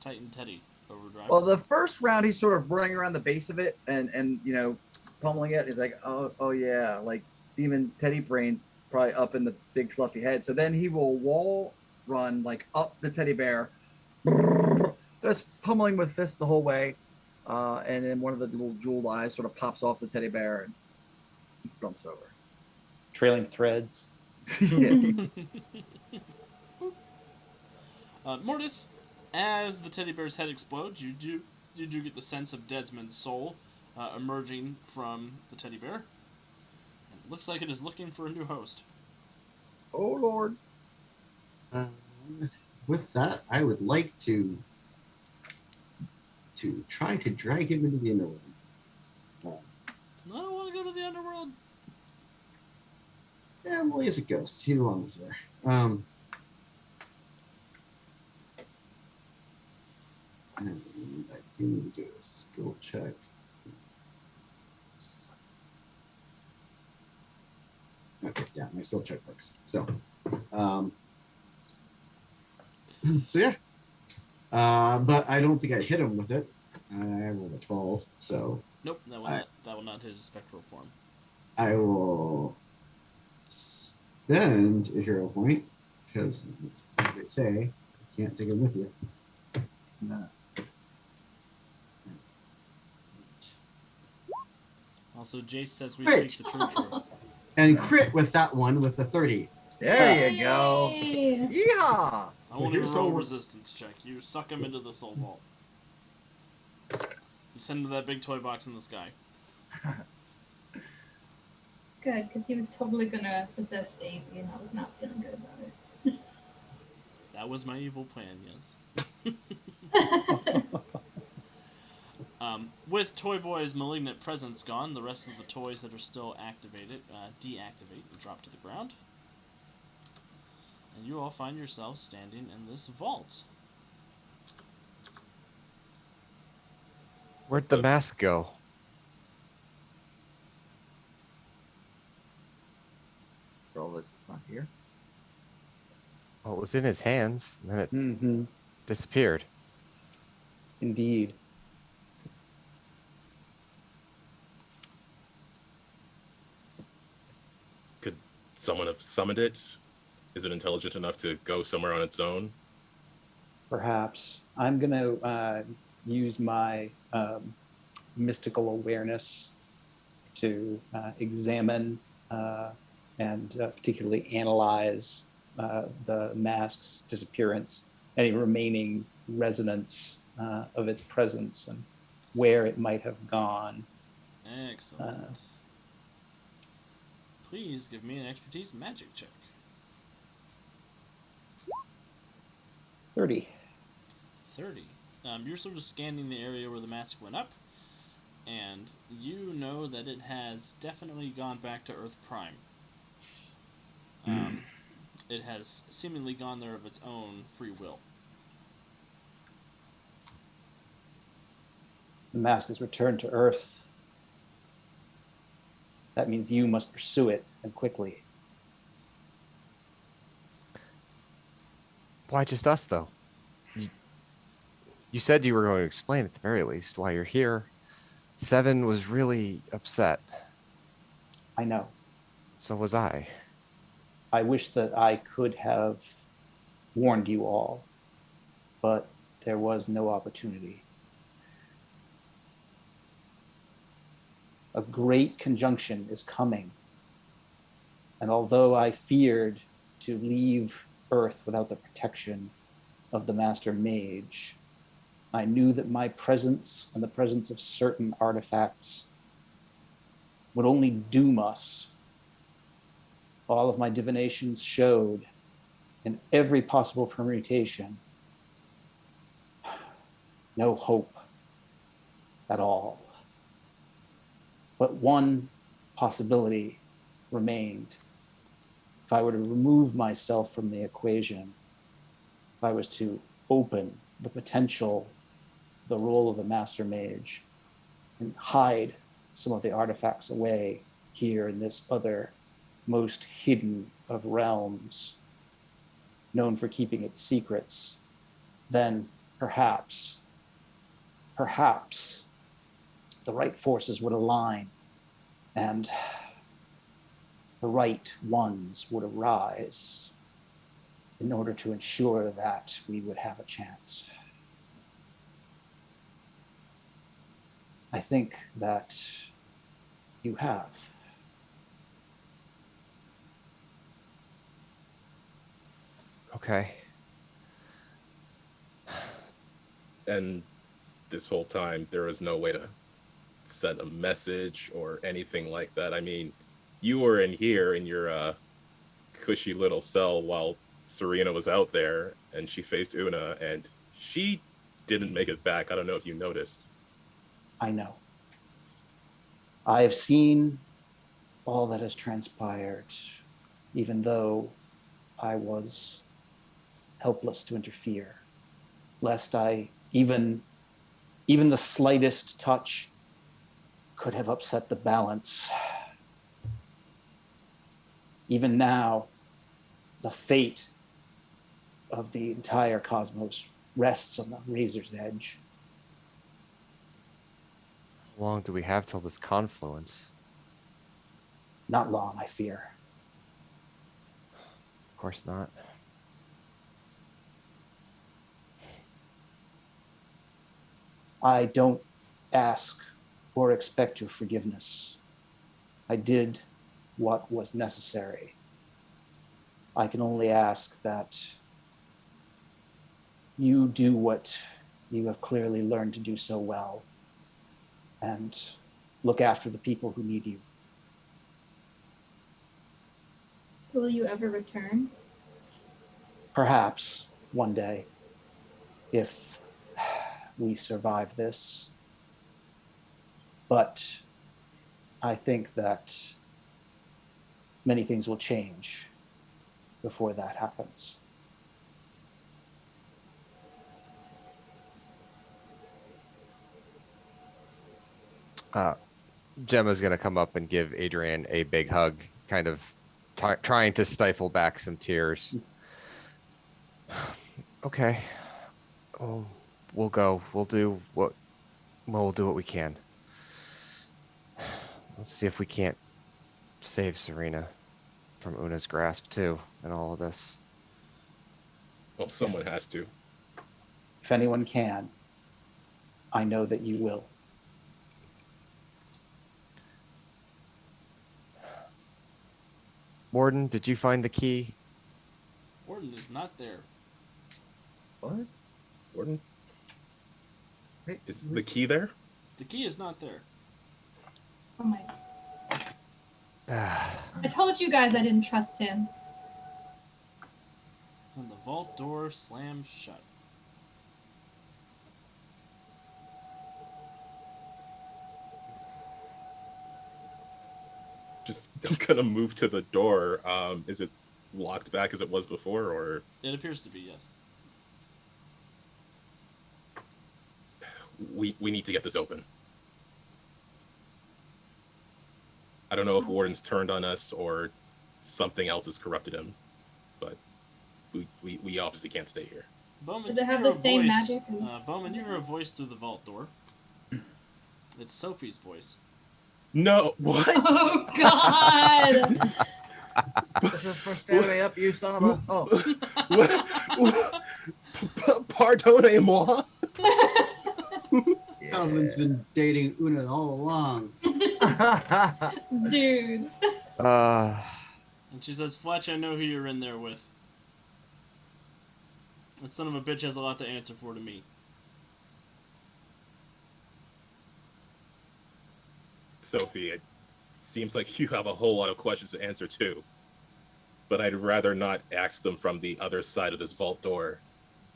Titan Teddy overdrive? Well, the first round he's sort of running around the base of it and you know, pummeling it. He's like, oh yeah, like demon teddy brain's probably up in the big fluffy head. So then he will wall run like up the teddy bear, just pummeling with fists the whole way. And then one of the little jeweled eyes sort of pops off the teddy bear and he slumps over. Trailing threads. Yeah. Mortis, as the teddy bear's head explodes, you do get the sense of Desmond's soul emerging from the teddy bear. It looks like it is looking for a new host. Oh Lord. with that, I would like to try to drag him into the underworld. I don't want to go to the underworld. Yeah, well, he's a ghost. He belongs there. And I do need to do a skill check. Okay, yeah, my skill check works. So, so yeah. But I don't think I hit him with it. I rolled a 12, so Nope, that will not hit his spectral form. I will spend a hero point because, as they say, you can't take him with you. No. Also, Jace says we Crit. speak the true. And crit with that one with a 30. There you go. Yay! Yeehaw! I won't Here's even roll a how- resistance check. You suck him into the soul vault. You send him to that big toy box in the sky. Good, because he was totally gonna possess Davey, and I was not feeling good about it. That was my evil plan, yes. With Toyboy's malignant presence gone, the rest of the toys that are still activated deactivate and drop to the ground. And you all find yourselves standing in this vault. Where'd the mask go? For all this, it's not here. Well, it was in his hands, and then it Mm-hmm. disappeared. Indeed. Could someone have summoned it? Is it intelligent enough to go somewhere on its own? Perhaps. I'm going to use my mystical awareness to examine and particularly analyze the mask's disappearance, any remaining resonance of its presence, and where it might have gone. Excellent. Please give me an expertise magic check. 30. 30. You're sort of scanning the area where the mask went up, and you know that it has definitely gone back to Earth Prime. It has seemingly gone there of its own free will. The mask is returned to Earth. That means you must pursue it, and quickly. Why just us, though? You said you were going to explain at the very least why you're here. Seven was really upset. I know. So was I. I wish that I could have warned you all, but there was no opportunity. A great conjunction is coming. And although I feared to leave Earth without the protection of the Master Mage, I knew that my presence and the presence of certain artifacts would only doom us. All of my divinations showed, in every possible permutation, no hope at all. But one possibility remained. If I were to remove myself from the equation, if I was to open the potential, the role of the Master Mage, and hide some of the artifacts away here in this other most hidden of realms, known for keeping its secrets, then perhaps the right forces would align and the right ones would arise in order to ensure that we would have a chance. I think that you have. Okay. And this whole time, there was no way to send a message or anything like that. I mean, you were in here in your cushy little cell while Serena was out there and she faced Una and she didn't make it back. I don't know if you noticed. I know. I have seen all that has transpired, even though I was helpless to interfere, lest even the slightest touch could have upset the balance. Even now, the fate of the entire cosmos rests on the razor's edge. How long do we have till this confluence? Not long, I fear. Of course not. I don't ask or expect your forgiveness. I did what was necessary. I can only ask that you do what you have clearly learned to do so well and look after the people who need you. Will you ever return? Perhaps one day, if we survive this. But I think that many things will change before that happens. Gemma's going to come up and give Adrian a big hug, kind of trying to stifle back some tears. Okay. Oh, we'll go. We'll do what we can. Let's see if we can't save Serena from Una's grasp too in all of this. Well, someone has to. If anyone can, I know that you will. Warden, did you find the key? Warden is not there. What? Warden, Wait, is the key there? The key is not there. Oh my. I told you guys I didn't trust him. And the vault door slams shut. Just I'm gonna move to the door. Is it locked back as it was before, or It appears to be, yes. we need to get this open? I don't know if Warden's turned on us or something else has corrupted him, but we obviously can't stay here. Bowman, Does it have you hear the a same voice- magic as- Bowman, you hear a voice through the vault door. It's Sophie's voice. No, what? Oh God! This is for standing up, you son of a. Oh, Pardonnez-moi. Calvin's been dating Una all along. Dude. Uh, And she says, Fletch, I know who you're in there with. That son of a bitch has a lot to answer for to me. Sophie, it seems like you have a whole lot of questions to answer too. But I'd rather not ask them from the other side of this vault door.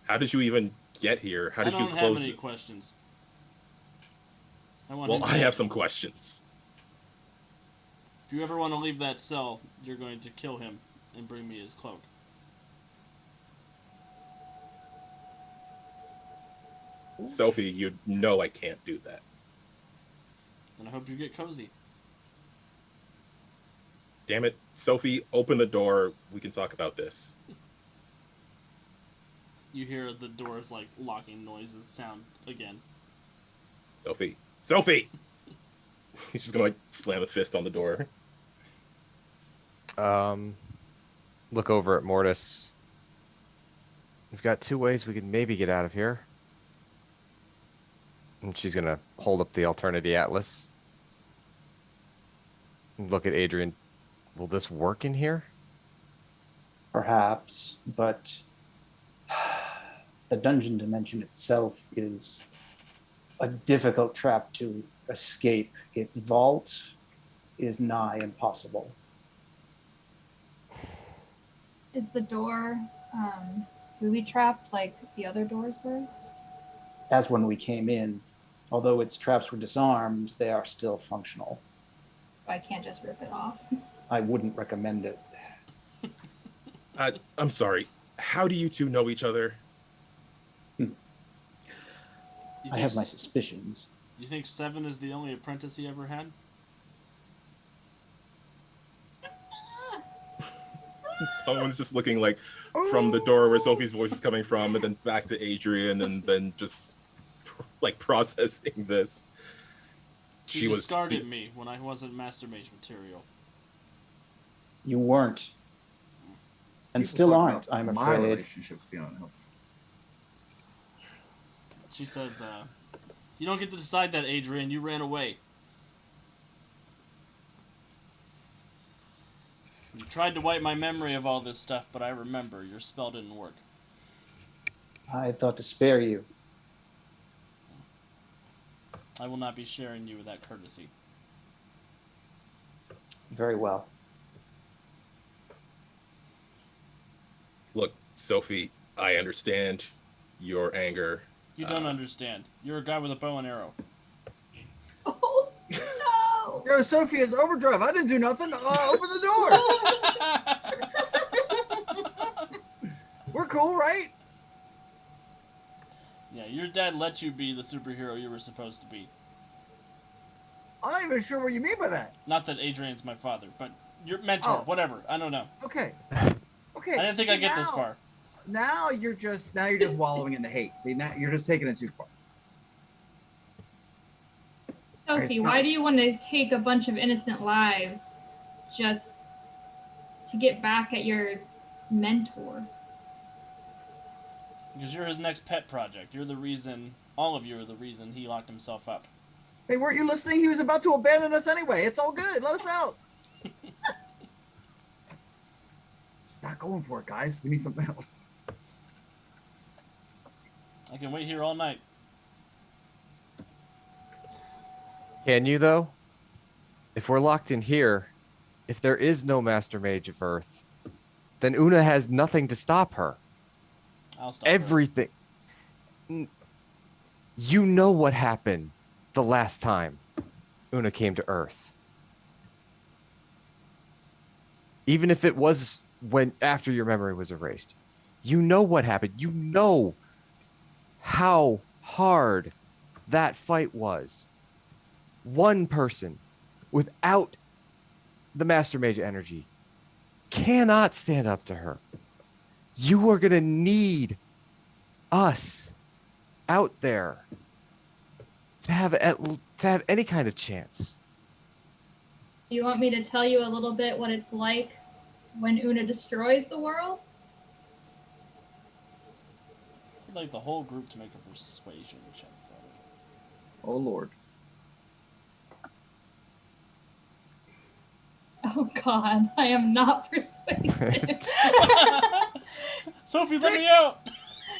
How did you even get here? How did I you don't close have any it? questions. I want Well, him I dead. have some questions. If you ever want to leave that cell, you're going to kill him and bring me his cloak. Sophie, you know I can't do that. And I hope you get cozy. Damn it, Sophie, open the door. We can talk about this. You hear the doors like locking noises sound again. Sophie. Sophie! He's just gonna like slam a fist on the door. look over at Mortis. We've got two ways we could maybe get out of here. And she's gonna hold up the Alternity Atlas. Look at Adrian. Will this work in here? Perhaps, but the dungeon dimension itself is a difficult trap to escape. Its vault is nigh impossible. Is the door booby trapped like the other doors were? As when we came in, although its traps were disarmed, they are still functional. I can't just rip it off. I wouldn't recommend it. I'm sorry. How do you two know each other? I have my suspicions. You think Seven is the only apprentice he ever had? Owen's just looking like from the door where Sophie's voice is coming from, and then back to Adrian, and then just like processing this. She discarded me when I wasn't Master Mage material. You weren't. And People still talk aren't, about I'm my afraid. relationships being unhealthy. She says, you don't get to decide that, Adrian. You ran away. You tried to wipe my memory of all this stuff, but I remember. Your spell didn't work. I thought to spare you. I will not be sharing you with that courtesy. Very well. Look, Sophie, I understand your anger. You don't understand. You're a guy with a bow and arrow. Oh no! Yo, Sophia's overdrive. I didn't do nothing. Open the door. We're cool, right? Yeah, your dad let you be the superhero you were supposed to be. I'm not even sure what you mean by that. Not that Adrian's my father, but your mentor, Oh. whatever. I don't know. Okay. Okay. I didn't think see, I'd get this now- far. Now you're just wallowing in the hate. See, now you're just taking it too far. Sophie, It's why not- do you want to take a bunch of innocent lives just to get back at your mentor? Because you're his next pet project. You're the reason, all of you are the reason he locked himself up. Hey, weren't you listening? He was about to abandon us anyway. It's all good. Let us out. Just not going for it, guys. We need something else. I can wait here all night. Can you, though? If we're locked in here, if there is no Master Mage of Earth, then Una has nothing to stop her. I'll stop her. Everything. You know what happened the last time Una came to Earth. Even if it was when after your memory was erased. You know what happened. You know how hard that fight was. One person without the Master Mage energy cannot stand up to her. You are going to need us out there to have any kind of chance. Do you want me to tell you a little bit what it's like when Una destroys the world? I'd like the whole group to make a persuasion check. Oh, Lord. Oh God, I am not persuaded. Sophie, let me 6. out!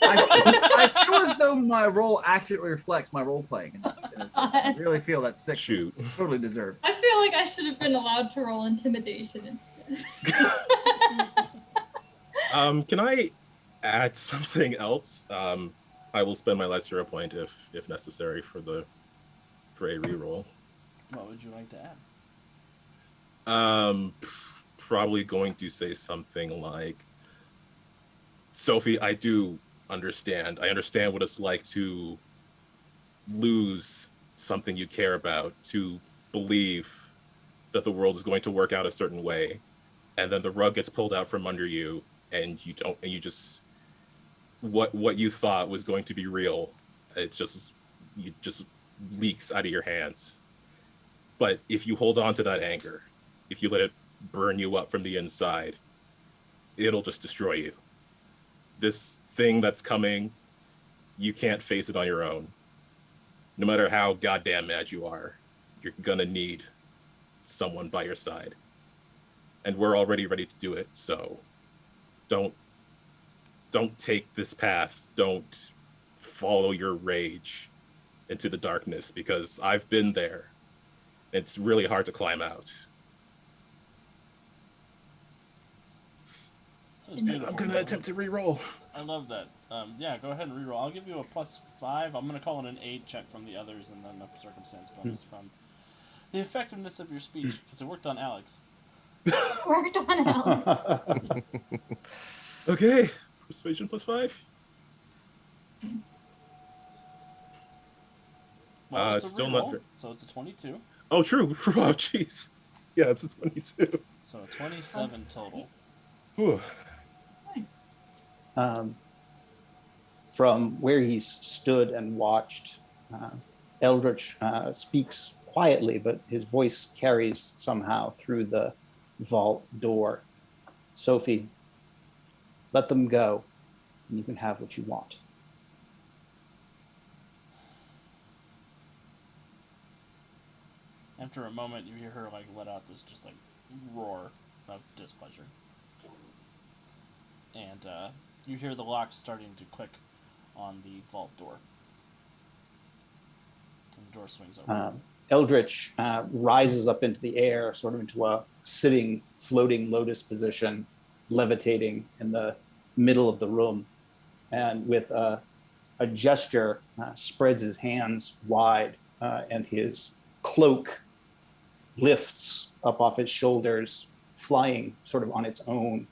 I feel as though my role accurately reflects my role playing. In this case. I really feel that 6 Shoot. is totally deserved. I feel like I should have been allowed to roll intimidation instead. Can I add something else? I will spend my last hero point if necessary for a reroll. What would you like to add? Probably going to say something like, Sophie, I do understand. I understand what it's like to lose something you care about, to believe that the world is going to work out a certain way, and then the rug gets pulled out from under you, and you don't, and you just what you thought was going to be real, it just leaks out of your hands. But if you hold on to that anger, if you let it burn you up from the inside, it'll just destroy you. This thing that's coming, you can't face it on your own. No matter how goddamn mad you are, you're gonna need someone by your side. And we're already ready to do it, so don't take this path. Don't follow your rage into the darkness, because I've been there. It's really hard to climb out. That's beautiful. I'm gonna attempt to re-roll. I love that. Yeah, go ahead and reroll. I'll give you a +5. I'm gonna call it an 8 check from the others, and then a circumstance bonus from the effectiveness of your speech, because it worked on Alex. Worked on Alex. Okay, persuasion +5. Well, it's a still reroll, not. so it's a 22. Oh, true. Oh, jeez. Yeah, it's a 22. So a 27 total. Whew. Nice. From where he's stood and watched, Eldritch speaks quietly, but his voice carries somehow through the vault door. Sophie, let them go, and you can have what you want. After a moment, you hear her like let out this just like roar of displeasure, and you hear the lock starting to click on the vault door. And the door swings open. Eldritch rises up into the air, sort of into a sitting, floating lotus position, levitating in the middle of the room, and with a gesture spreads his hands wide, and his cloak lifts up off his shoulders, flying sort of on its own,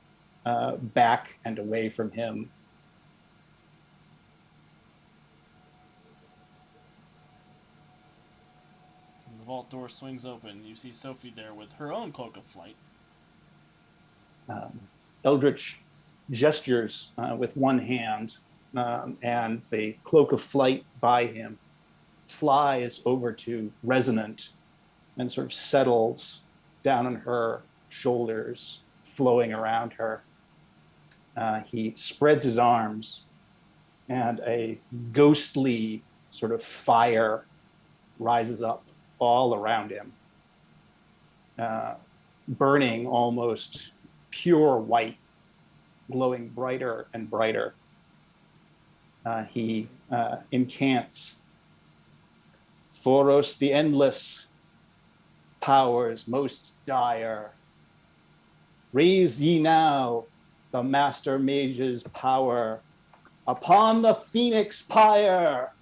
back and away from him. The vault door swings open. You see Sophie there with her own cloak of flight. Eldritch gestures with one hand, and the cloak of flight by him flies over to Resonant and sort of settles down on her shoulders, flowing around her. He spreads his arms, and a ghostly sort of fire rises up all around him, burning almost pure white, glowing brighter and brighter. He incants, "For us the endless powers most dire, raise ye now the master mage's power upon the phoenix pyre."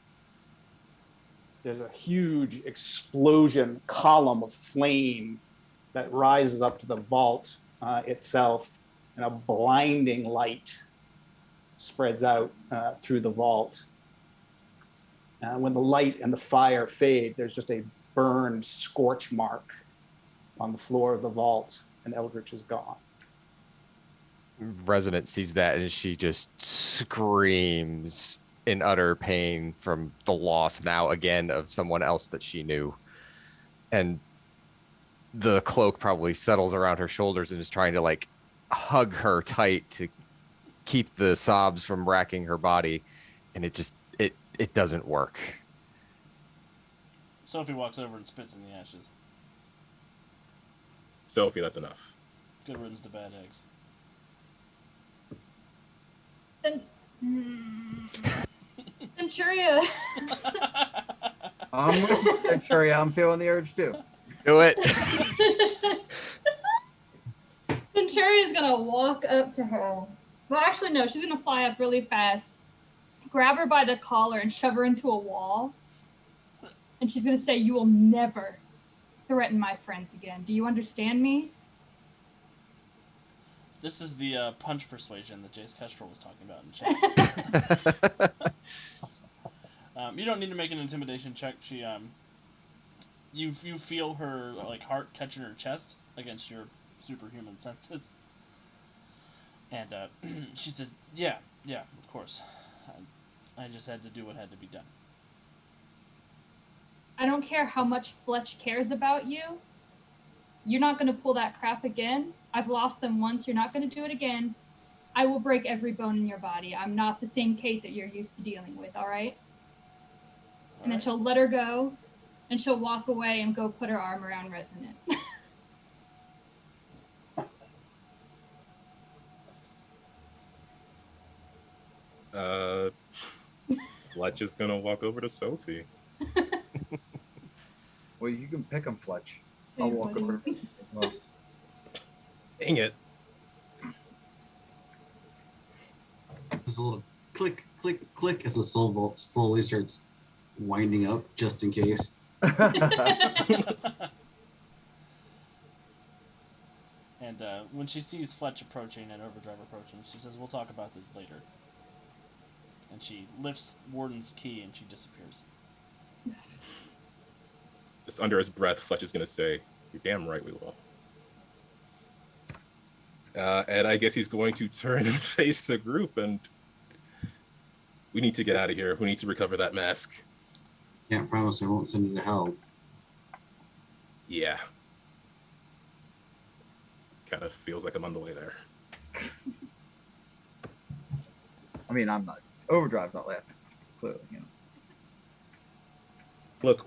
There's a huge explosion, column of flame that rises up to the vault itself, and a blinding light spreads out through the vault. When the light and the fire fade, there's just a burned scorch mark on the floor of the vault, and Eldritch is gone. Resonant sees that and she just screams in utter pain from the loss now again of someone else that she knew. And the cloak probably settles around her shoulders and is trying to like hug her tight to keep the sobs from racking her body. And it doesn't work. Sophie walks over and spits in the ashes. Sophie, that's enough. Good riddance to bad eggs. Centuria. I'm with you, Centuria. I'm feeling the urge too. Do it. Centuria's gonna walk up to her. Well, actually, no. She's gonna fly up really fast, grab her by the collar, and shove her into a wall. And she's gonna say, "You will never threaten my friends again. Do you understand me?" This is the punch persuasion that Jace Kestrel was talking about in chat. You don't need to make an intimidation check. She, you feel her like heart catching her chest against your superhuman senses, and she says, "Yeah, of course. I just had to do what had to be done." I don't care how much Fletch cares about you. You're not going to pull that crap again. I've lost them once. You're not going to do it again. I will break every bone in your body. I'm not the same Kate that you're used to dealing with, all right? And then she'll let her go, and she'll walk away and go put her arm around Resonant. Fletch is gonna walk over to Sophie. Well, you can pick him, Fletch. Hey, I'll walk buddy. over as well. Dang it. There's a little click, click, click as the soul vault slowly starts winding up, just in case. And when she sees Fletch approaching and Overdrive approaching, she says, "We'll talk about this later." And she lifts Warden's key and she disappears. Just under his breath, Fletch is going to say, "You're damn right we will." And I guess he's going to turn and face the group, and we need to get out of here. We need to recover that mask. Can't promise I won't send you to hell. Yeah. Kind of feels like I'm on the way there. I mean, I'm not. Overdrive's not laughing. Clearly, you know. Look,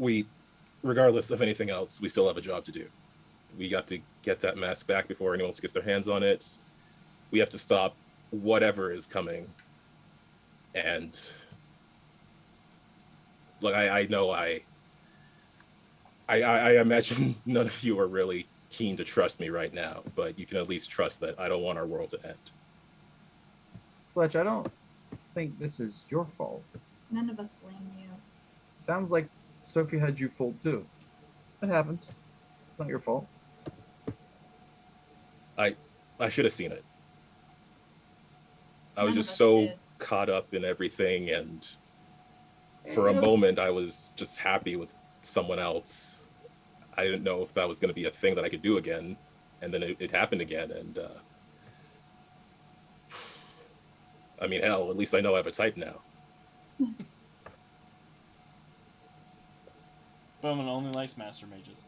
regardless of anything else, we still have a job to do. We got to get that mask back before anyone else gets their hands on it. We have to stop whatever is coming. And look, I know I imagine none of you are really keen to trust me right now, but you can at least trust that I don't want our world to end. Fletch, I don't think this is your fault. None of us blame you. Sounds like Sophie had you fooled too. It happens. It's not your fault. I should have seen it. I was None of just us so did. caught up in everything, and for a moment I was just happy with someone else. I didn't know if that was going to be a thing that I could do again, and then it happened again, and I mean, hell, at least I know I have a type now. Bowman only likes master mages.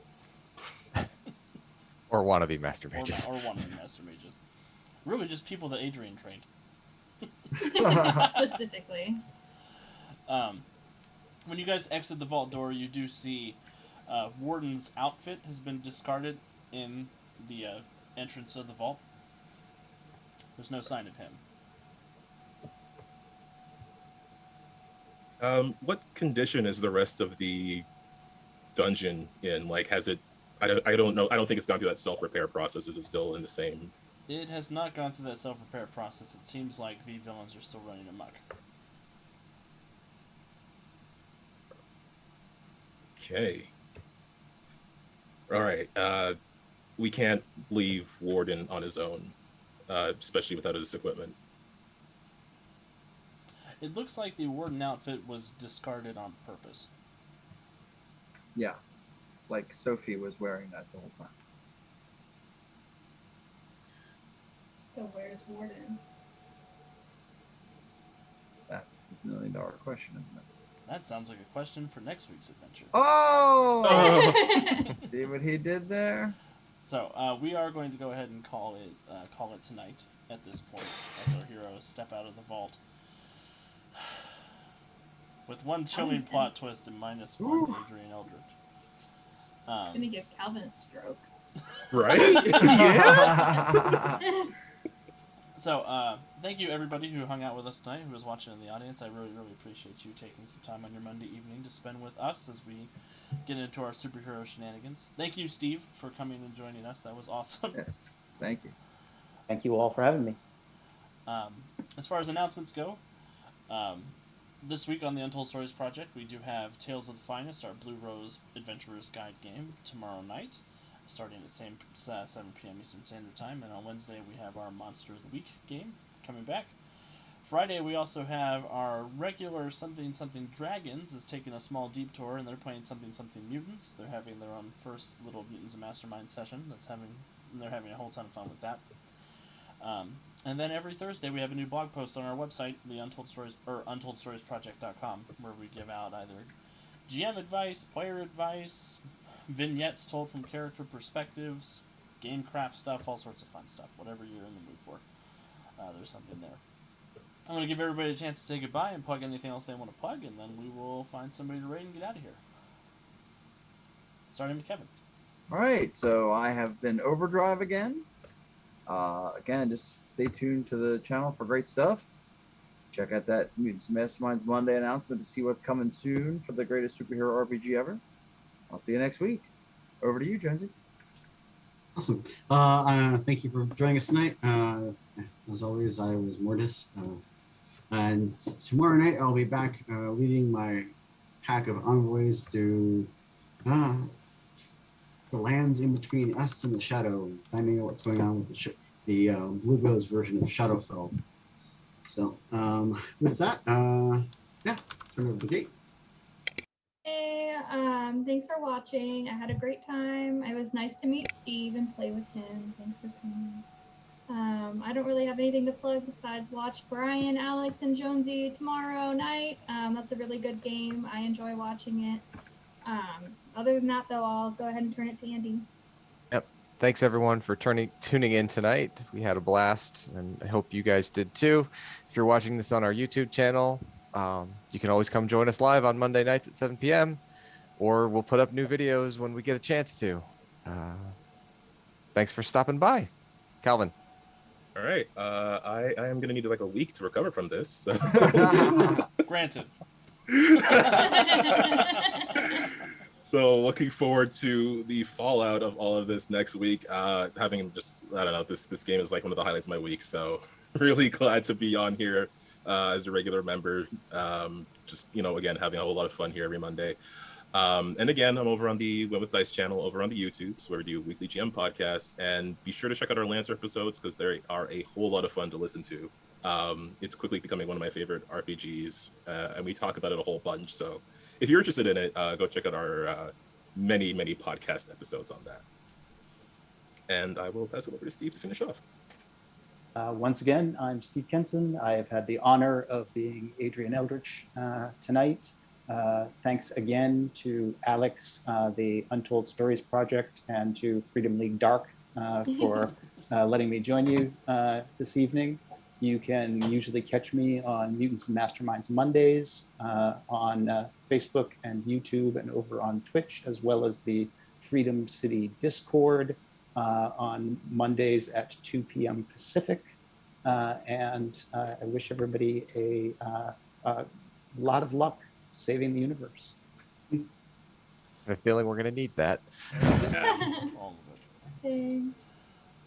Or wannabe master mages. Or one of the master mages. Really just people that Adrian trained. Specifically. When you guys exit the vault door, you do see Warden's outfit has been discarded in the entrance of the vault. There's no sign of him. What condition is the rest of the dungeon in? Like, has it? I don't know. I don't think it's gone through that self-repair process. Is it still in the same? It has not gone through that self-repair process. It seems like the villains are still running amok. Okay. All right. We can't leave Warden on his own, especially without his equipment. It looks like the Warden outfit was discarded on purpose. Yeah. Like Sophie was wearing that the whole time. So where's Warden? That's the $1 million question, isn't it? That sounds like a question for next week's adventure. Oh! See what he did there? So we are going to go ahead and call it tonight at this point, as our heroes step out of the vault with one chilling plot twist and -1 Adrian Eldritch. I'm gonna give Calvin a stroke. Right? Yeah. So, thank you everybody who hung out with us tonight, who was watching in the audience. I really, really appreciate you taking some time on your Monday evening to spend with us as we get into our superhero shenanigans. Thank you, Steve, for coming and joining us. That was awesome. Yes. Thank you. Thank you all for having me. As far as announcements go, this week on the Untold Stories Project, we do have Tales of the Finest, our Blue Rose Adventurer's Guide game, tomorrow night, starting at 7 p.m. Eastern Standard Time. And on Wednesday, we have our Monster of the Week game coming back. Friday, we also have our regular Something Something Dragons is taking a small detour, and they're playing Something Something Mutants. They're having their own first little Mutants and Masterminds session. They're having a whole ton of fun with that. And then every Thursday we have a new blog post on our website, the Untold Stories or UntoldStoriesProject.com, where we give out either GM advice, player advice, vignettes told from character perspectives, game craft stuff, all sorts of fun stuff. Whatever you're in the mood for, there's something there. I'm going to give everybody a chance to say goodbye and plug anything else they want to plug, and then we will find somebody to raid and get out of here. Starting with Kevin. All right, so I have been Overdrive again. Again, just stay tuned to the channel for great stuff. Check out that Mutants and Masterminds Monday announcement to see what's coming soon for the greatest superhero RPG ever. I'll see you next week. Over to you, Jonesy. Awesome. Thank you for joining us tonight. As always, I was Mortis. And tomorrow night, I'll be back leading my pack of envoys through the lands in between us and the Shadow, finding out what's going on with the Blue Rose version of Shadowfell. So with that, yeah, turn over the gate. Hey, thanks for watching. I had a great time. It was nice to meet Steve and play with him. Thanks for coming. I don't really have anything to plug besides watch Brian, Alex, and Jonesy tomorrow night. That's a really good game. I enjoy watching it. Other than that, though, I'll go ahead and turn it to Andy. Yep. Thanks everyone for tuning in tonight. We had a blast, and I hope you guys did too. If you're watching this on our YouTube channel, you can always come join us live on Monday nights at 7 p.m. or we'll put up new videos when we get a chance to. Thanks for stopping by, Calvin. All right. I am gonna need like a week to recover from this. So. Granted. So looking forward to the fallout of all of this next week. Having just, I don't know, this game is like one of the highlights of my week. So really glad to be on here as a regular member. Just, again, having a whole lot of fun here every Monday. And again, I'm over on the Win with Dice channel over on the YouTubes where we do weekly GM podcasts. And be sure to check out our Lancer episodes because they are a whole lot of fun to listen to. It's quickly becoming one of my favorite RPGs, and we talk about it a whole bunch. So if you're interested in it, go check out our many podcast episodes on that. And I will pass it over to Steve to finish off. Once again, I'm Steve Kenson. I have had the honor of being Adrian Eldritch tonight. Thanks again to Alex, the Untold Stories Project, and to Freedom League Dark for letting me join you this evening. You can usually catch me on Mutants and Masterminds Mondays on Facebook and YouTube and over on Twitch, as well as the Freedom City Discord on Mondays at 2 p.m. Pacific. And I wish everybody a lot of luck saving the universe. I have a feeling we're going to need that. All of it.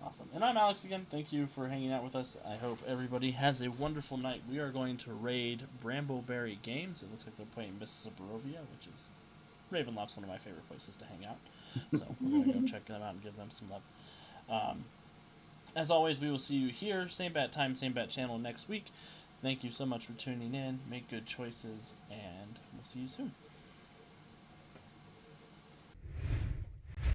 Awesome. And I'm Alex again. Thank you for hanging out with us. I hope everybody has a wonderful night. We are going to raid Brambleberry Games. It looks like they're playing Miss Barovia, which is Ravenloft's one of my favorite places to hang out. So we're going to go check them out and give them some love. As always, we will see you here, same bat time, same bat channel next week. Thank you so much for tuning in. Make good choices, and we'll see you soon.